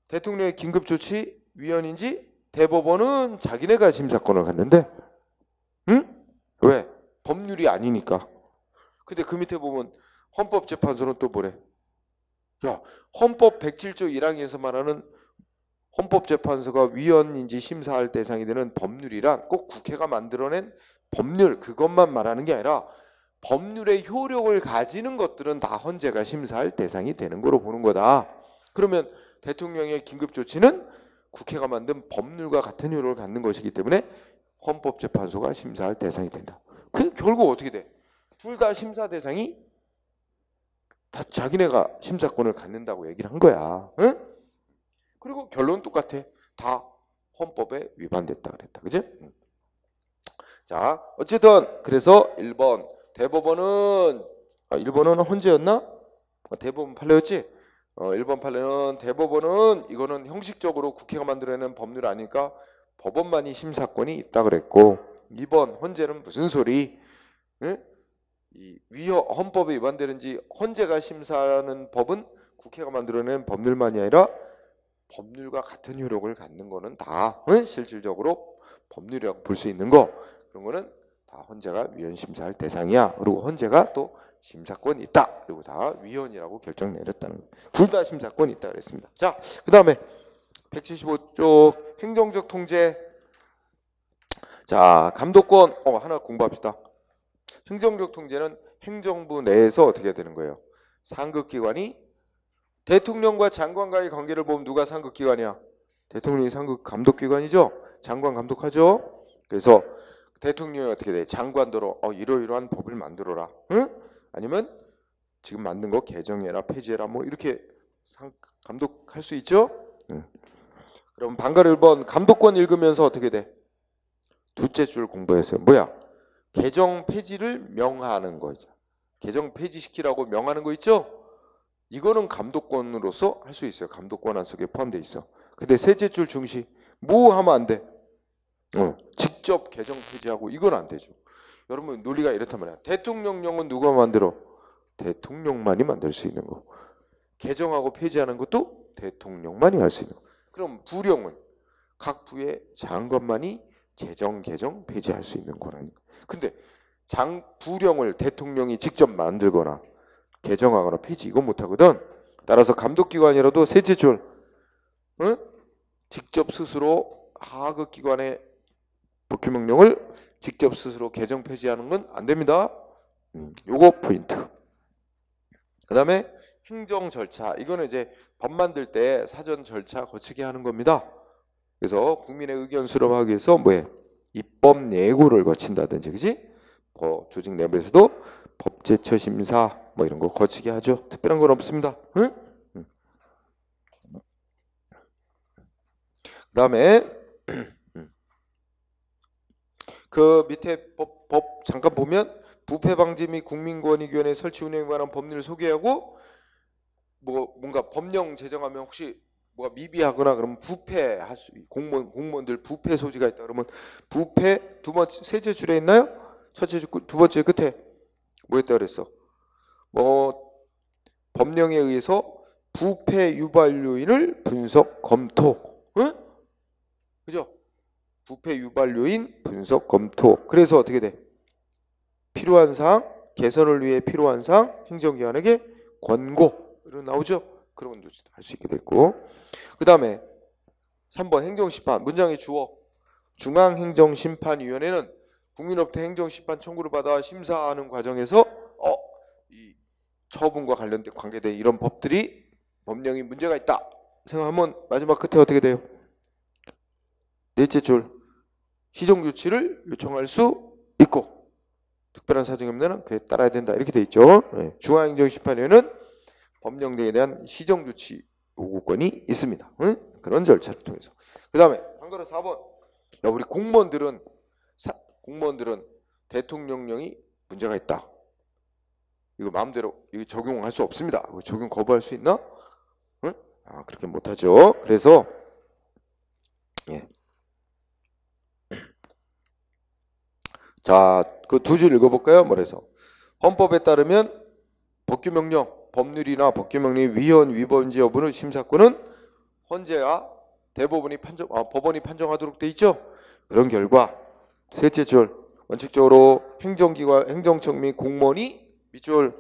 대통령의 긴급조치 위헌인지 대법원은 자기네가 심사권을 갖는데 응? 왜? 법률이 아니니까. 근데 그 밑에 보면 헌법재판소는 또 뭐래? 헌법 107조 1항에서 말하는 헌법재판소가 위헌인지 심사할 대상이 되는 법률이란 꼭 국회가 만들어낸 법률 그것만 말하는 게 아니라 법률의 효력을 가지는 것들은 다 헌재가 심사할 대상이 되는 거로 보는 거다. 그러면 대통령의 긴급조치는 국회가 만든 법률과 같은 효력을 갖는 것이기 때문에 헌법재판소가 심사할 대상이 된다. 그 결국 어떻게 돼? 둘 다 심사 대상이 다 자기네가 심사권을 갖는다고 얘기를 한 거야. 응? 그리고 결론은 똑같아. 다 헌법에 위반됐다 그랬다. 그지? 자, 어쨌든 그래서 1번 대법원은 1번은 헌재였나? 대법원 판례였지? 1번 판례는 대법원은 이거는 형식적으로 국회가 만들어내는 법률 아니니까 법원만이 심사권이 있다 그랬고 2번 헌재는 무슨 소리? 응? 헌법에 위반되는지 헌재가 심사하는 법은 국회가 만들어낸 법률만이 아니라 법률과 같은 효력을 갖는 거는 다 실질적으로 법률이라고 볼 수 있는 거 그런 거는 다 헌재가 위헌 심사할 대상이야. 그리고 헌재가 또 심사권이 있다. 그리고 다 위헌이라고 결정 내렸다는 거. 둘 다 심사권이 있다 그랬습니다. 자, 그 다음에 175쪽 행정적 통제. 자, 감독권 하나 공부합시다. 행정적 통제는 행정부 내에서 어떻게 되는 거예요? 상급기관이 대통령과 장관과의 관계를 보면 누가 상급기관이야? 대통령이 상급 감독기관이죠. 장관 감독하죠. 그래서 대통령이 어떻게 돼? 장관도로 이러이러한 법을 만들어라. 응? 아니면 지금 만든 거 개정해라, 폐지해라, 뭐 이렇게 감독할 수 있죠. 응. 그럼 방가 1번 감독권 읽으면서 어떻게 돼? 둘째 줄 공부했어요. 뭐야? 개정 폐지를 명하는 거죠. 개정 폐지시키라고 명하는 거 있죠? 이거는 감독권으로서 할 수 있어요. 감독권 속에 포함되어 있어. 근데 셋째 줄 중시 뭐 하면 안 돼? 직접 개정 폐지하고 이건 안 되죠. 여러분 논리가 이렇단 말이야. 대통령령은 누가 만들어? 대통령만이 만들 수 있는 거. 개정하고 폐지하는 것도 대통령만이 할 수 있는 거. 그럼 부령은 각 부의 장관만이 제정, 개정, 폐지할 수 있는 거라니까. 근데 부령을 대통령이 직접 만들거나 개정하거나 폐지 이건 못하거든. 따라서 감독기관이라도 셋째 줄 직접 스스로 하급기관의 법규명령을 직접 스스로 개정 폐지하는 건 안 됩니다. 요거 포인트. 그 다음에 행정 절차. 이거는 이제 법 만들 때 사전 절차 거치게 하는 겁니다. 그래서 국민의 의견 수렴하기 위해서 뭐해? 입법 예고를 거친다든지, 그지? 조직 내부에서도 법제처 심사 뭐 이런 거 거치게 하죠. 특별한 건 없습니다. 응? 그 다음에 그 밑에 법 잠깐 보면 부패방지 및 국민권익위원회 설치 운영에 관한 법률을 소개하고 뭔가 법령 제정하면 혹시 뭐가 미비하거나 그러면 부패할 수 공무원들 부패 소지가 있다 그러면 부패 셋째 줄에 있나요? 첫째 줄 두 번째 끝에 뭐였다 그랬어? 법령에 의해서 부패 유발 요인을 분석 검토. 응? 그죠? 부패 유발 요인 분석 검토. 그래서 어떻게 돼? 필요한 사항, 개선을 위해 필요한 사항 행정기관에게 권고. 이런 나오죠? 그런 것도 할 수 있게 됐고. 그 다음에 3번 행정심판. 문장의 주어. 중앙행정심판위원회는 국민으로부터 행정심판 청구를 받아 심사하는 과정에서 이 처분과 관련된 관계된 이런 법령이 문제가 있다 생각하면 마지막 끝에 어떻게 돼요? 넷째 줄 시정조치를 요청할 수 있고 특별한 사정이 없는 그에 따라야 된다 이렇게 돼 있죠. 네. 중앙행정심판위원회는 법령 등에 대한 시정조치 요구권이 있습니다. 그런 절차를 통해서. 그 다음에 한거로 4번 우리 공무원들은 대통령령이 문제가 있다. 이거 마음대로 이거 적용할 수 없습니다. 적용 거부할 수 있나? 응? 그렇게 못하죠. 그래서 예. 자, 그 두 줄 읽어볼까요? 뭐래서 헌법에 따르면 법규명령, 법률이나 법규명령의 위헌 위반인지 여부는 심사권은 헌재와 대법원이 법원이 판정하도록 돼 있죠. 그런 결과 셋째 줄 원칙적으로 행정기관, 행정청 및 공무원이 밑줄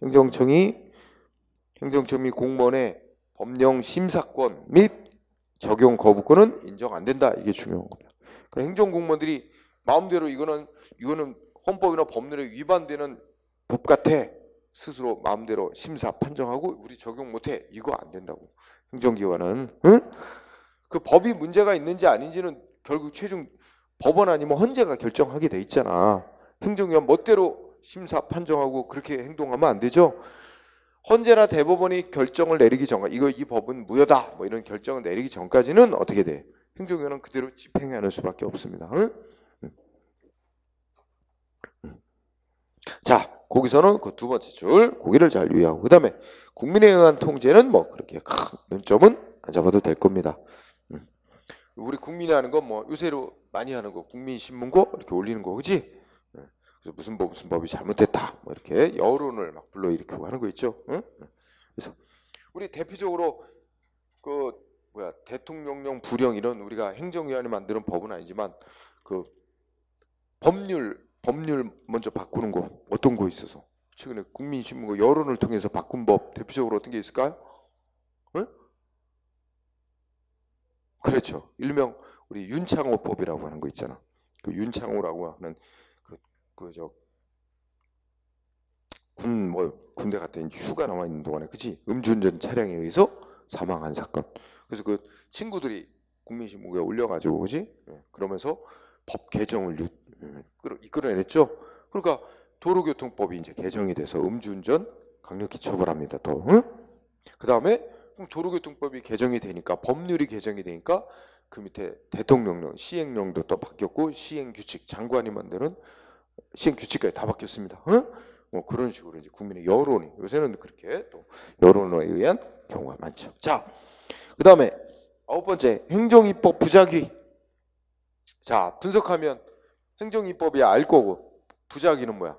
행정청 및 공무원의 법령 심사권 및 적용 거부권은 인정 안 된다. 이게 중요한 겁니다. 그러니까 행정공무원들이 마음대로 이거는 헌법이나 법률에 위반되는 법 같아. 스스로 마음대로 심사 판정하고 우리 적용 못해. 이거 안 된다고. 행정기관은. 응? 그 법이 문제가 있는지 아닌지는 결국 최종 법원 아니면 헌재가 결정하게 돼 있잖아. 행정기관 멋대로 심사 판정하고 그렇게 행동하면 안 되죠. 헌재나 대법원이 결정을 내리기 전까지 이 법은 무효다 뭐 이런 결정을 내리기 전까지는 어떻게 돼? 행정위원회는 그대로 집행하는 수밖에 없습니다. 응? 자, 거기서는 그 두 번째 줄 고기를 잘 유의하고 그 다음에 국민에 의한 통제는 뭐 그렇게 큰 논점은 안 잡아도 될 겁니다. 우리 국민이 하는 건 뭐 요새로 많이 하는 거 국민신문고 이렇게 올리는 거 그지? 그래서 무슨 법이 잘못됐다 뭐 이렇게 여론을 막 불러일으키고 하는 거 있죠. 응? 그래서 우리 대표적으로 그 대통령령 부령 이런 우리가 행정위원회 만드는 법은 아니지만 그 법률 먼저 바꾸는 거 어떤 거 있어서 최근에 국민신문고 여론을 통해서 바꾼 법 대표적으로 어떤 게 있을까요? 응? 그렇죠. 일명 우리 윤창호법이라고 하는 거 있잖아. 그 윤창호라고 하는 군대 갔다 휴가 나와 있는 동안에 그치 음주운전 차량에 의해서 사망한 사건. 그래서 그 친구들이 국민신문고에 올려가지고 그지 그러면서 법 개정을 이끌어냈죠. 그러니까 도로교통법이 이제 개정이 돼서 음주운전 강력히 처벌합니다. 또 그 다음에 도로교통법이 개정이 되니까 법률이 개정이 되니까 그 밑에 대통령령 시행령도 또 바뀌었고 시행규칙 장관이 만드는 시행규칙까지 다 바뀌었습니다. 뭐 그런 식으로 이제 국민의 여론이 요새는 그렇게 또 여론에 의한 경우가 많죠. 자, 그 다음에 9번째 행정입법 부작위. 자, 분석하면 행정입법이 알 거고 부작위는 뭐야?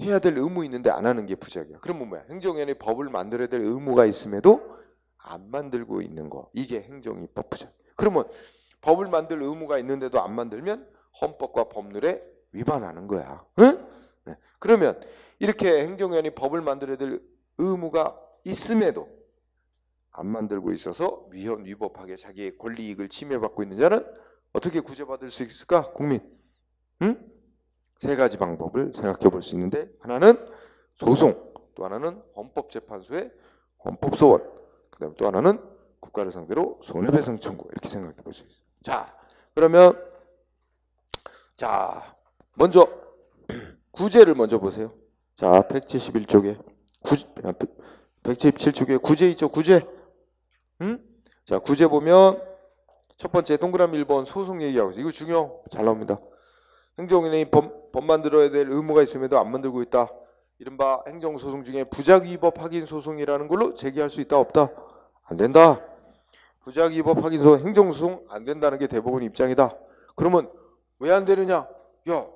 해야 될 의무 있는데 안 하는 게 부작위야. 그러면 뭐야? 행정위원회 법을 만들어야 될 의무가 있음에도 안 만들고 있는 거. 이게 행정입법 부작위. 그러면 법을 만들 의무가 있는데도 안 만들면 헌법과 법률에 위반하는 거야. 응? 네. 그러면 이렇게 행정위원회 법을 만들어야 될 의무가 있음에도 안 만들고 있어서 위헌 위법하게 자기의 권리 이익을 침해받고 있는 자는 어떻게 구제받을 수 있을까? 국민. 응? 세 가지 방법을 생각해 볼 수 있는데 하나는 소송, 또 하나는 헌법재판소의 헌법소원, 그 다음에 또 하나는 국가를 상대로 손해배상 청구 이렇게 생각해 볼 수 있어요. 자, 그러면 자 먼저 구제를 먼저 보세요. 자, 171쪽에 177쪽에 구제 있죠. 구제. 응? 자, 구제 보면 첫 번째 동그라미 1번 소송 얘기하고 있어요. 이거 중요. 잘 나옵니다. 행정위원회의 법 만들어야 될 의무가 있음에도 안 만들고 있다. 이른바 행정소송 중에 부작위법 확인 소송이라는 걸로 제기할 수 있다 없다? 안 된다. 부작위법 확인 소송 행정소송 안 된다는 게 대법원 입장이다. 그러면 왜 안 되느냐? 야,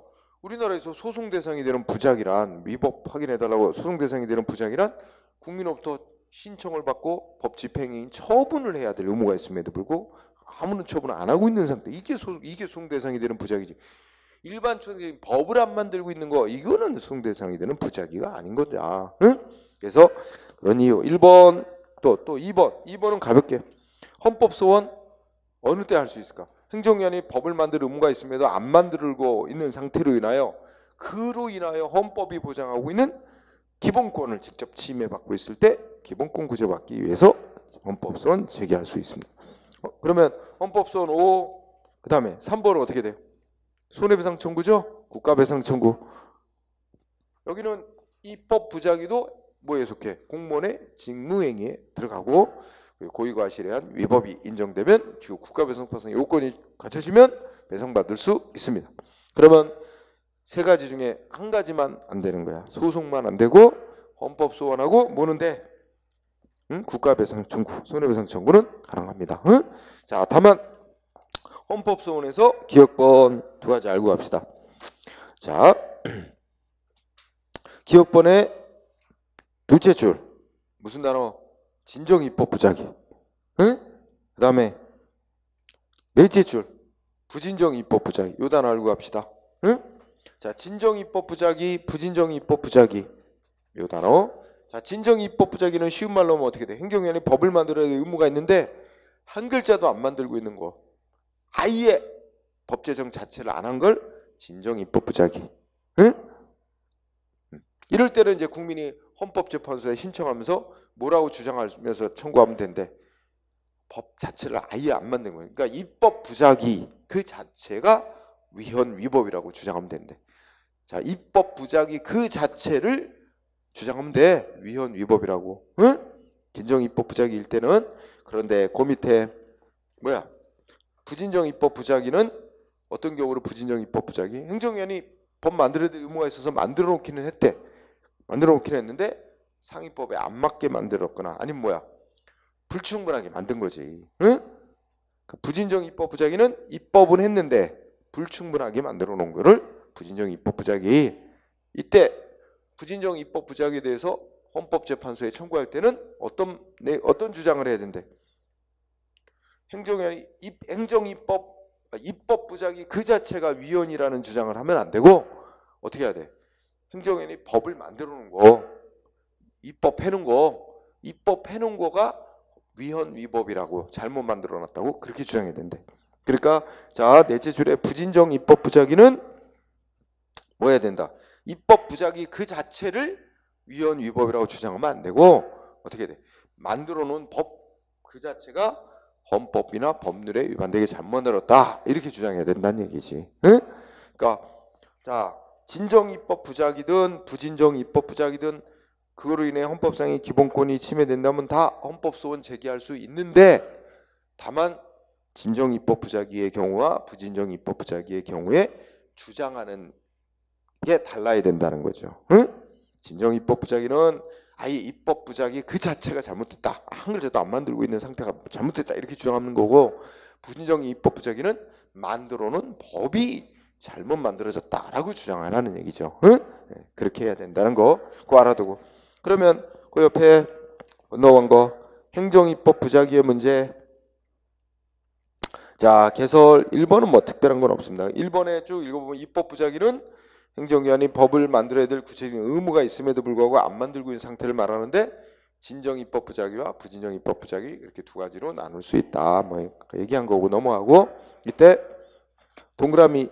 우리나라에서 소송 대상이 되는 부작이란 위법 확인해달라고 소송 대상이 되는 부작이란 국민으로부터 신청을 받고 법 집행인 처분을 해야 될 의무가 있음에도 불구하고 아무런 처분을 안 하고 있는 상태. 이게 소송 대상이 되는 부작이지. 일반적인 법을 안 만들고 있는 거 이거는 소송 대상이 되는 부작위가 아닌 거다. 응? 그래서 그런 이유 1번 또 2번은 가볍게 헌법소원 어느 때 할 수 있을까? 행정위원회 법을 만들 의무가 있음에도 안 만들고 있는 상태로 인하여 그로 인하여 헌법이 보장하고 있는 기본권을 직접 침해받고 있을 때 기본권 구제받기 위해서 헌법소원 제기할 수 있습니다. 그러면 헌법소원 5, 그 다음에 3번은 어떻게 돼요? 손해배상 청구죠? 국가배상 청구. 여기는 입법 부작위도 뭐에 속해? 공무원의 직무행위에 들어가고 고의과실에 의한 위법이 인정되면 뒤후 국가배상 요건이 갖춰지면 배상받을 수 있습니다. 그러면 세 가지 중에 한 가지만 안 되는 거야. 소송만 안 되고 헌법소원하고 뭐는 돼? 응? 국가배상 청구, 손해배상 청구는 가능합니다. 응? 자, 다만 헌법소원에서 기억번 두 가지 알고 갑시다. 자, 기억번의 둘째 줄 무슨 단어? 진정입법 부작위. 응? 그 다음에 넷째 줄 부진정입법 부작위. 요 단어 알고 갑시다. 응? 자, 진정입법 부작위, 부진정입법 부작위. 요 단어. 자, 진정입법 부작위는 쉬운 말로 하면 어떻게 돼? 행정위원회 법을 만들어야 될 의무가 있는데 한 글자도 안 만들고 있는 거. 아예 법 제정 자체를 안 한 걸 진정입법 부작위. 응? 이럴 때는 이제 국민이 헌법재판소에 신청하면서 뭐라고 주장하면서 청구하면 된대. 법 자체를 아예 안 만든 거예요. 그러니까 입법 부작위 그 자체가 위헌 위법이라고 주장하면 된대. 자, 입법 부작위 그 자체를 주장하면 돼. 위헌 위법이라고. 응? 진정 입법 부작위일 때는. 그런데 그 밑에 뭐야? 부진정 입법 부작위는 어떤 경우로 부진정 입법 부작위? 행정위원이 법 만들어야 될 의무가 있어서 만들어 놓기는 했대. 만들어 놓기는 했는데 상위법에 안 맞게 만들었거나 아니면 뭐야? 불충분하게 만든 거지. 응? 그 부진정 입법 부작위는 입법은 했는데 불충분하게 만들어 놓은 거를 부진정 입법 부작위. 이때 부진정 입법 부작위에 대해서 헌법재판소에 청구할 때는 어떤 주장을 해야 된대? 행정위원이 입법 부작위 그 자체가 위헌이라는 주장을 하면 안 되고 어떻게 해야 돼? 행정위원이 법을 만들어 놓은 거, 입법해 놓은 거가 위헌 위법이라고 잘못 만들어 놨다고 그렇게 주장해야 된대. 그러니까 자, 넷째 줄에 부진정 입법 부작위는 뭐 해야 된다? 입법 부작위 그 자체를 위헌 위법이라고 주장하면 안 되고 어떻게 돼? 만들어 놓은 법 그 자체가 헌법이나 법률에 위반되게 잘못 만들었다 이렇게 주장해야 된다는 얘기지. 응? 그러니까 자, 진정 입법 부작위든 부진정 입법 부작위든 그거로 인해 헌법상의 기본권이 침해된다면 다 헌법소원 제기할 수 있는데 다만 진정 입법 부작위의 경우와 부진정 입법 부작위의 경우에 주장하는 게 달라야 된다는 거죠. 응? 진정 입법 부작위는 아예 입법 부작위 그 자체가 잘못됐다. 한 글자도 안 만들고 있는 상태가 잘못됐다. 이렇게 주장하는 거고 부진정 입법 부작위는 만들어 놓은 법이 잘못 만들어졌다라고 주장하라는 얘기죠. 응? 네, 그렇게 해야 된다는 거 그거 알아두고 그러면 그 옆에 건너온 거 행정 입법 부작위의 문제 자 개설 1번은 뭐 특별한 건 없습니다. 1번에 쭉 읽어보면 입법 부작위는 행정기관이 법을 만들어야 될 구체적인 의무가 있음에도 불구하고 안 만들고 있는 상태를 말하는데 진정 입법 부작위와 부진정 입법 부작위 이렇게 두 가지로 나눌 수 있다. 뭐 얘기한 거고 넘어가고 이때 동그라미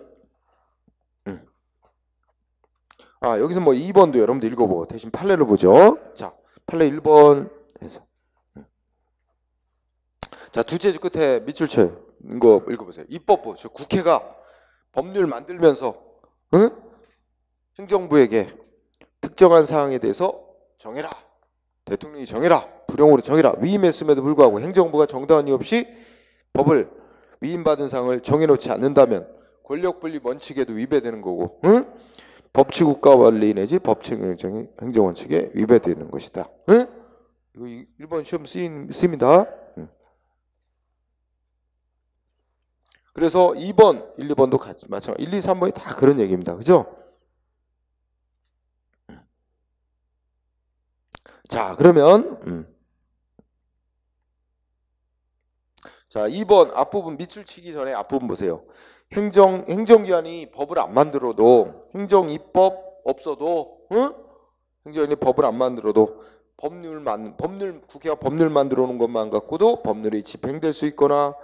여기서 뭐 2번도 여러분들 읽어보고 대신 판례를 보죠. 자 판례 1번에서 자 둘째 줄 끝에 밑줄 쳐요. 이거 읽어보세요. 입법부 저 국회가 법률 만들면서 응? 행정부에게 특정한 사항에 대해서 정해라. 대통령이 정해라. 불용으로 정해라. 위임했음에도 불구하고 행정부가 정당한 이유 없이 법을 위임받은 사항을 정해놓지 않는다면 권력분리 원칙에도 위배되는 거고 응? 법치국가 원리 내지 법칙 행정원칙에 위배되는 것이다. 응? 이거 1번 시험 쓰입니다. 응. 그래서 2번, 1, 2번도 같이 마찬가지 1, 2, 3번이 다 그런 얘기입니다. 그죠? 자 그러면 자 2번 앞부분 밑줄 치기 전에 앞부분 보세요. 행정기관이 법을 안 만들어도 행정입법 없어도 응? 행정기관이 법을 안 만들어도 국회가 법률 만들어 놓은 것만 갖고도 법률이 집행될 수 있거나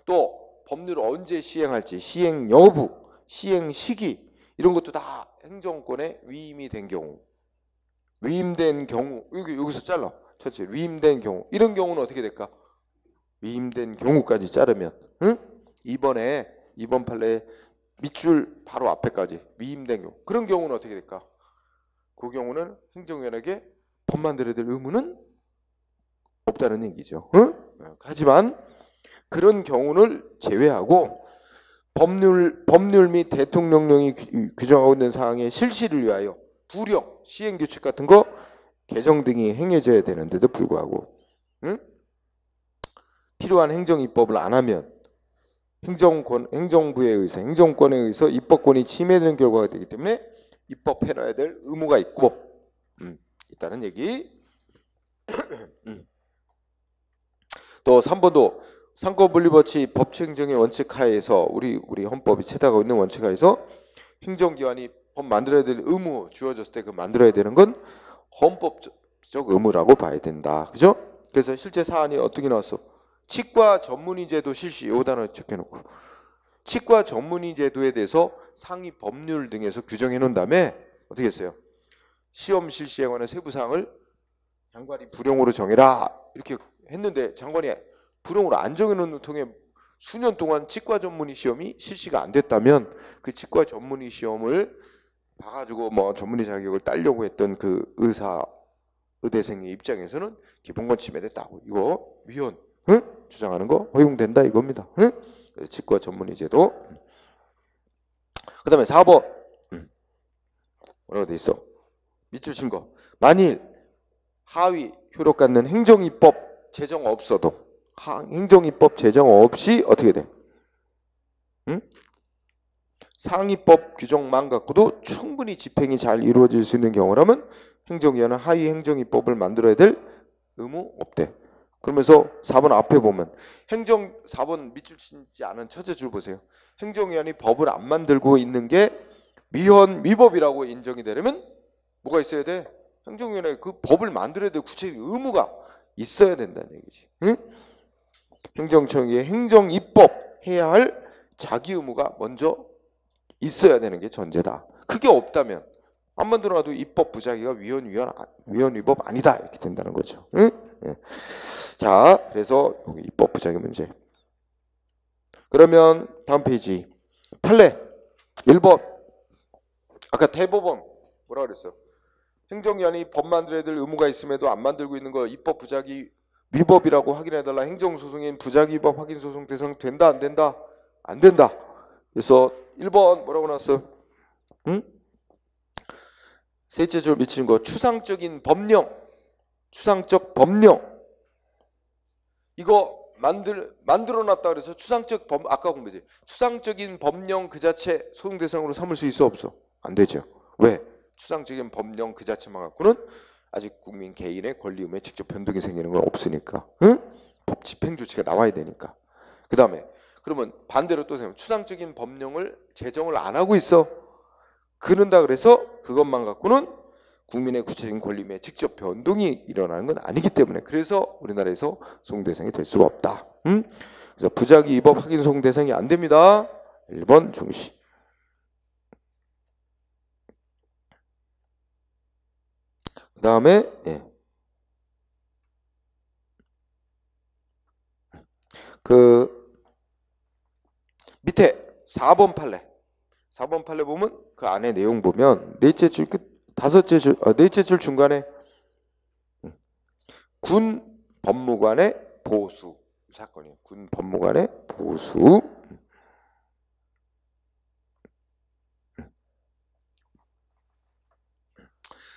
또 법률을 언제 시행할지 시행 여부 시행 시기 이런 것도 다 행정권에 위임이 된 경우 위임된 경우 여기서 잘라 첫째 위임된 경우 이런 경우는 어떻게 될까? 위임된 경우까지 자르면 응? 2번 판례 밑줄 바로 앞에까지 위임된 경우 그런 경우는 어떻게 될까? 그 경우는 행정위원에게 법 만들어야 될 의무는 없다는 얘기죠. 응? 하지만 그런 경우를 제외하고 법률 및 대통령령이 규정하고 있는 사항의 실시를 위하여 부령, 시행규칙 같은 거 개정 등이 행해져야 되는데도 불구하고 응? 필요한 행정입법을 안 하면 행정부에 의해서 행정권에 의해서 입법권이 침해되는 결과가 되기 때문에 입법해놔야 될 의무가 있고 있다는 얘기. 또 3번도 상권분리법칙 법치행정의 원칙 하에서 우리 헌법이 채택하고 있는 원칙 하에서 행정기관이 법 만들어야 될 의무 주어졌을 때 그 만들어야 되는 건 헌법적 의무라고 봐야 된다. 그죠? 그래서 실제 사안이 어떻게 나왔어? 치과 전문의 제도 실시 요 단어 적혀놓고 치과 전문의 제도에 대해서 상위 법률 등에서 규정해 놓은 다음에 어떻게 했어요? 시험 실시에 관한 세부 사항을 장관이 불용으로 정해라 이렇게 했는데 장관이 불용으로 안 정해놓는 통에 수년 동안 치과 전문의 시험이 실시가 안 됐다면 그 치과 전문의 시험을 봐가지고 뭐 전문의 자격을 따려고 했던 그 의대생의 입장에서는 기본권 침해됐다고 이거 위헌 주장하는 거 허용된다 이겁니다. 치과 전문의 제도. 그 다음에 4번 뭐라고 돼 있어? 밑줄 친 거. 만일 하위 효력 갖는 행정입법 제정 없어도 행정입법 제정 없이 어떻게 돼? 상위법 규정만 갖고도 충분히 집행이 잘 이루어질 수 있는 경우라면 행정위원회는 하위 행정입법을 만들어야 될 의무 없대. 그러면서 4번 앞에 보면 4번 밑줄 치지 않은 첫째 줄 보세요. 행정위원회 법을 안 만들고 있는 게 위헌 위법이라고 인정이 되려면 뭐가 있어야 돼? 행정위원회 그 법을 만들어야 될 구체적인 의무가 있어야 된다는 얘기지. 응? 행정청의 행정입법 해야 할 자기 의무가 먼저 있어야 되는 게 전제다. 그게 없다면 안 만들어놔도 입법 부작위가 위헌 위법 아니다 이렇게 된다는 거죠. 응? 네. 자, 그래서 여기 입법 부작위 문제. 그러면 다음 페이지 판례 1번. 아까 대법원 뭐라 그랬어? 행정위원회 법 만들어야 될 의무가 있음에도 안 만들고 있는 거 입법 부작위 위법이라고 확인해달라. 행정소송인 부작위 위법 확인 소송 대상 된다 안 된다? 안 된다. 그래서 1번 뭐라고 나왔어? 응? 셋째 줄 미치는 거 추상적인 법령. 추상적 법령. 이거 만들어놨다 그래서 추상적 아까 공부했지. 추상적인 법령 그 자체 소송 대상으로 삼을 수 있어 없어? 안 되죠. 왜? 추상적인 법령 그 자체만 갖고는 아직 국민 개인의 권리 의무에 직접 변동이 생기는 건 없으니까. 응? 법 집행 조치가 나와야 되니까. 그 다음에 그러면 반대로 또 생각하면 추상적인 법령을 제정을 안 하고 있어. 그런다 그래서 그것만 갖고는 국민의 구체적인 권리 의무에 직접 변동이 일어나는 건 아니기 때문에 그래서 우리나라에서 소송 대상이 될 수가 없다. 응? 그래서 부작위 위법 확인 소송 대상이 안 됩니다. 1번 중시. 그 다음에 그 밑에 4번 판례. 4번 판례 보면 그 안에 내용 보면 넷째 줄 끝, 넷째 줄 중간에 군 법무관의 보수 사건이에요. 군 법무관의 보수.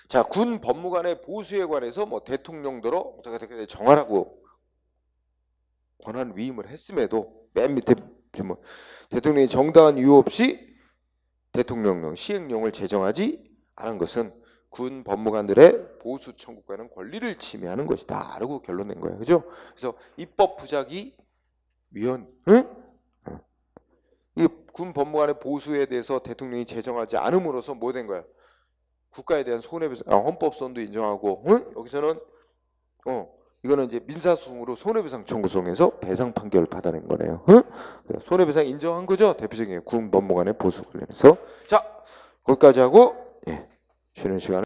자, 군 법무관의 보수에 관해서 뭐 대통령대로 어떻게 정하라고 권한 위임을 했음에도 맨 밑에 뭐 대통령이 정당한 이유 없이 대통령령, 시행령을 제정하지 않은 것은 군 법무관들의 보수 청구권은 권리를 침해하는 것이다 라고 결론 낸 거예요. 그죠? 그래서 입법 부작위 위헌. 응? 이 군 법무관의 보수에 대해서 대통령이 제정하지 않음으로써 뭐 된 거야? 국가에 대한 손해배상, 헌법소원도 인정하고, 응? 여기서는 이거는 이제 민사소송으로 손해배상 청구소송에서 배상 판결을 받아낸 거네요. 응? 손해배상 인정한 거죠? 대표적인 게 군 법무관의 보수 관련해서. 자, 거기까지 하고 쉬는 시간은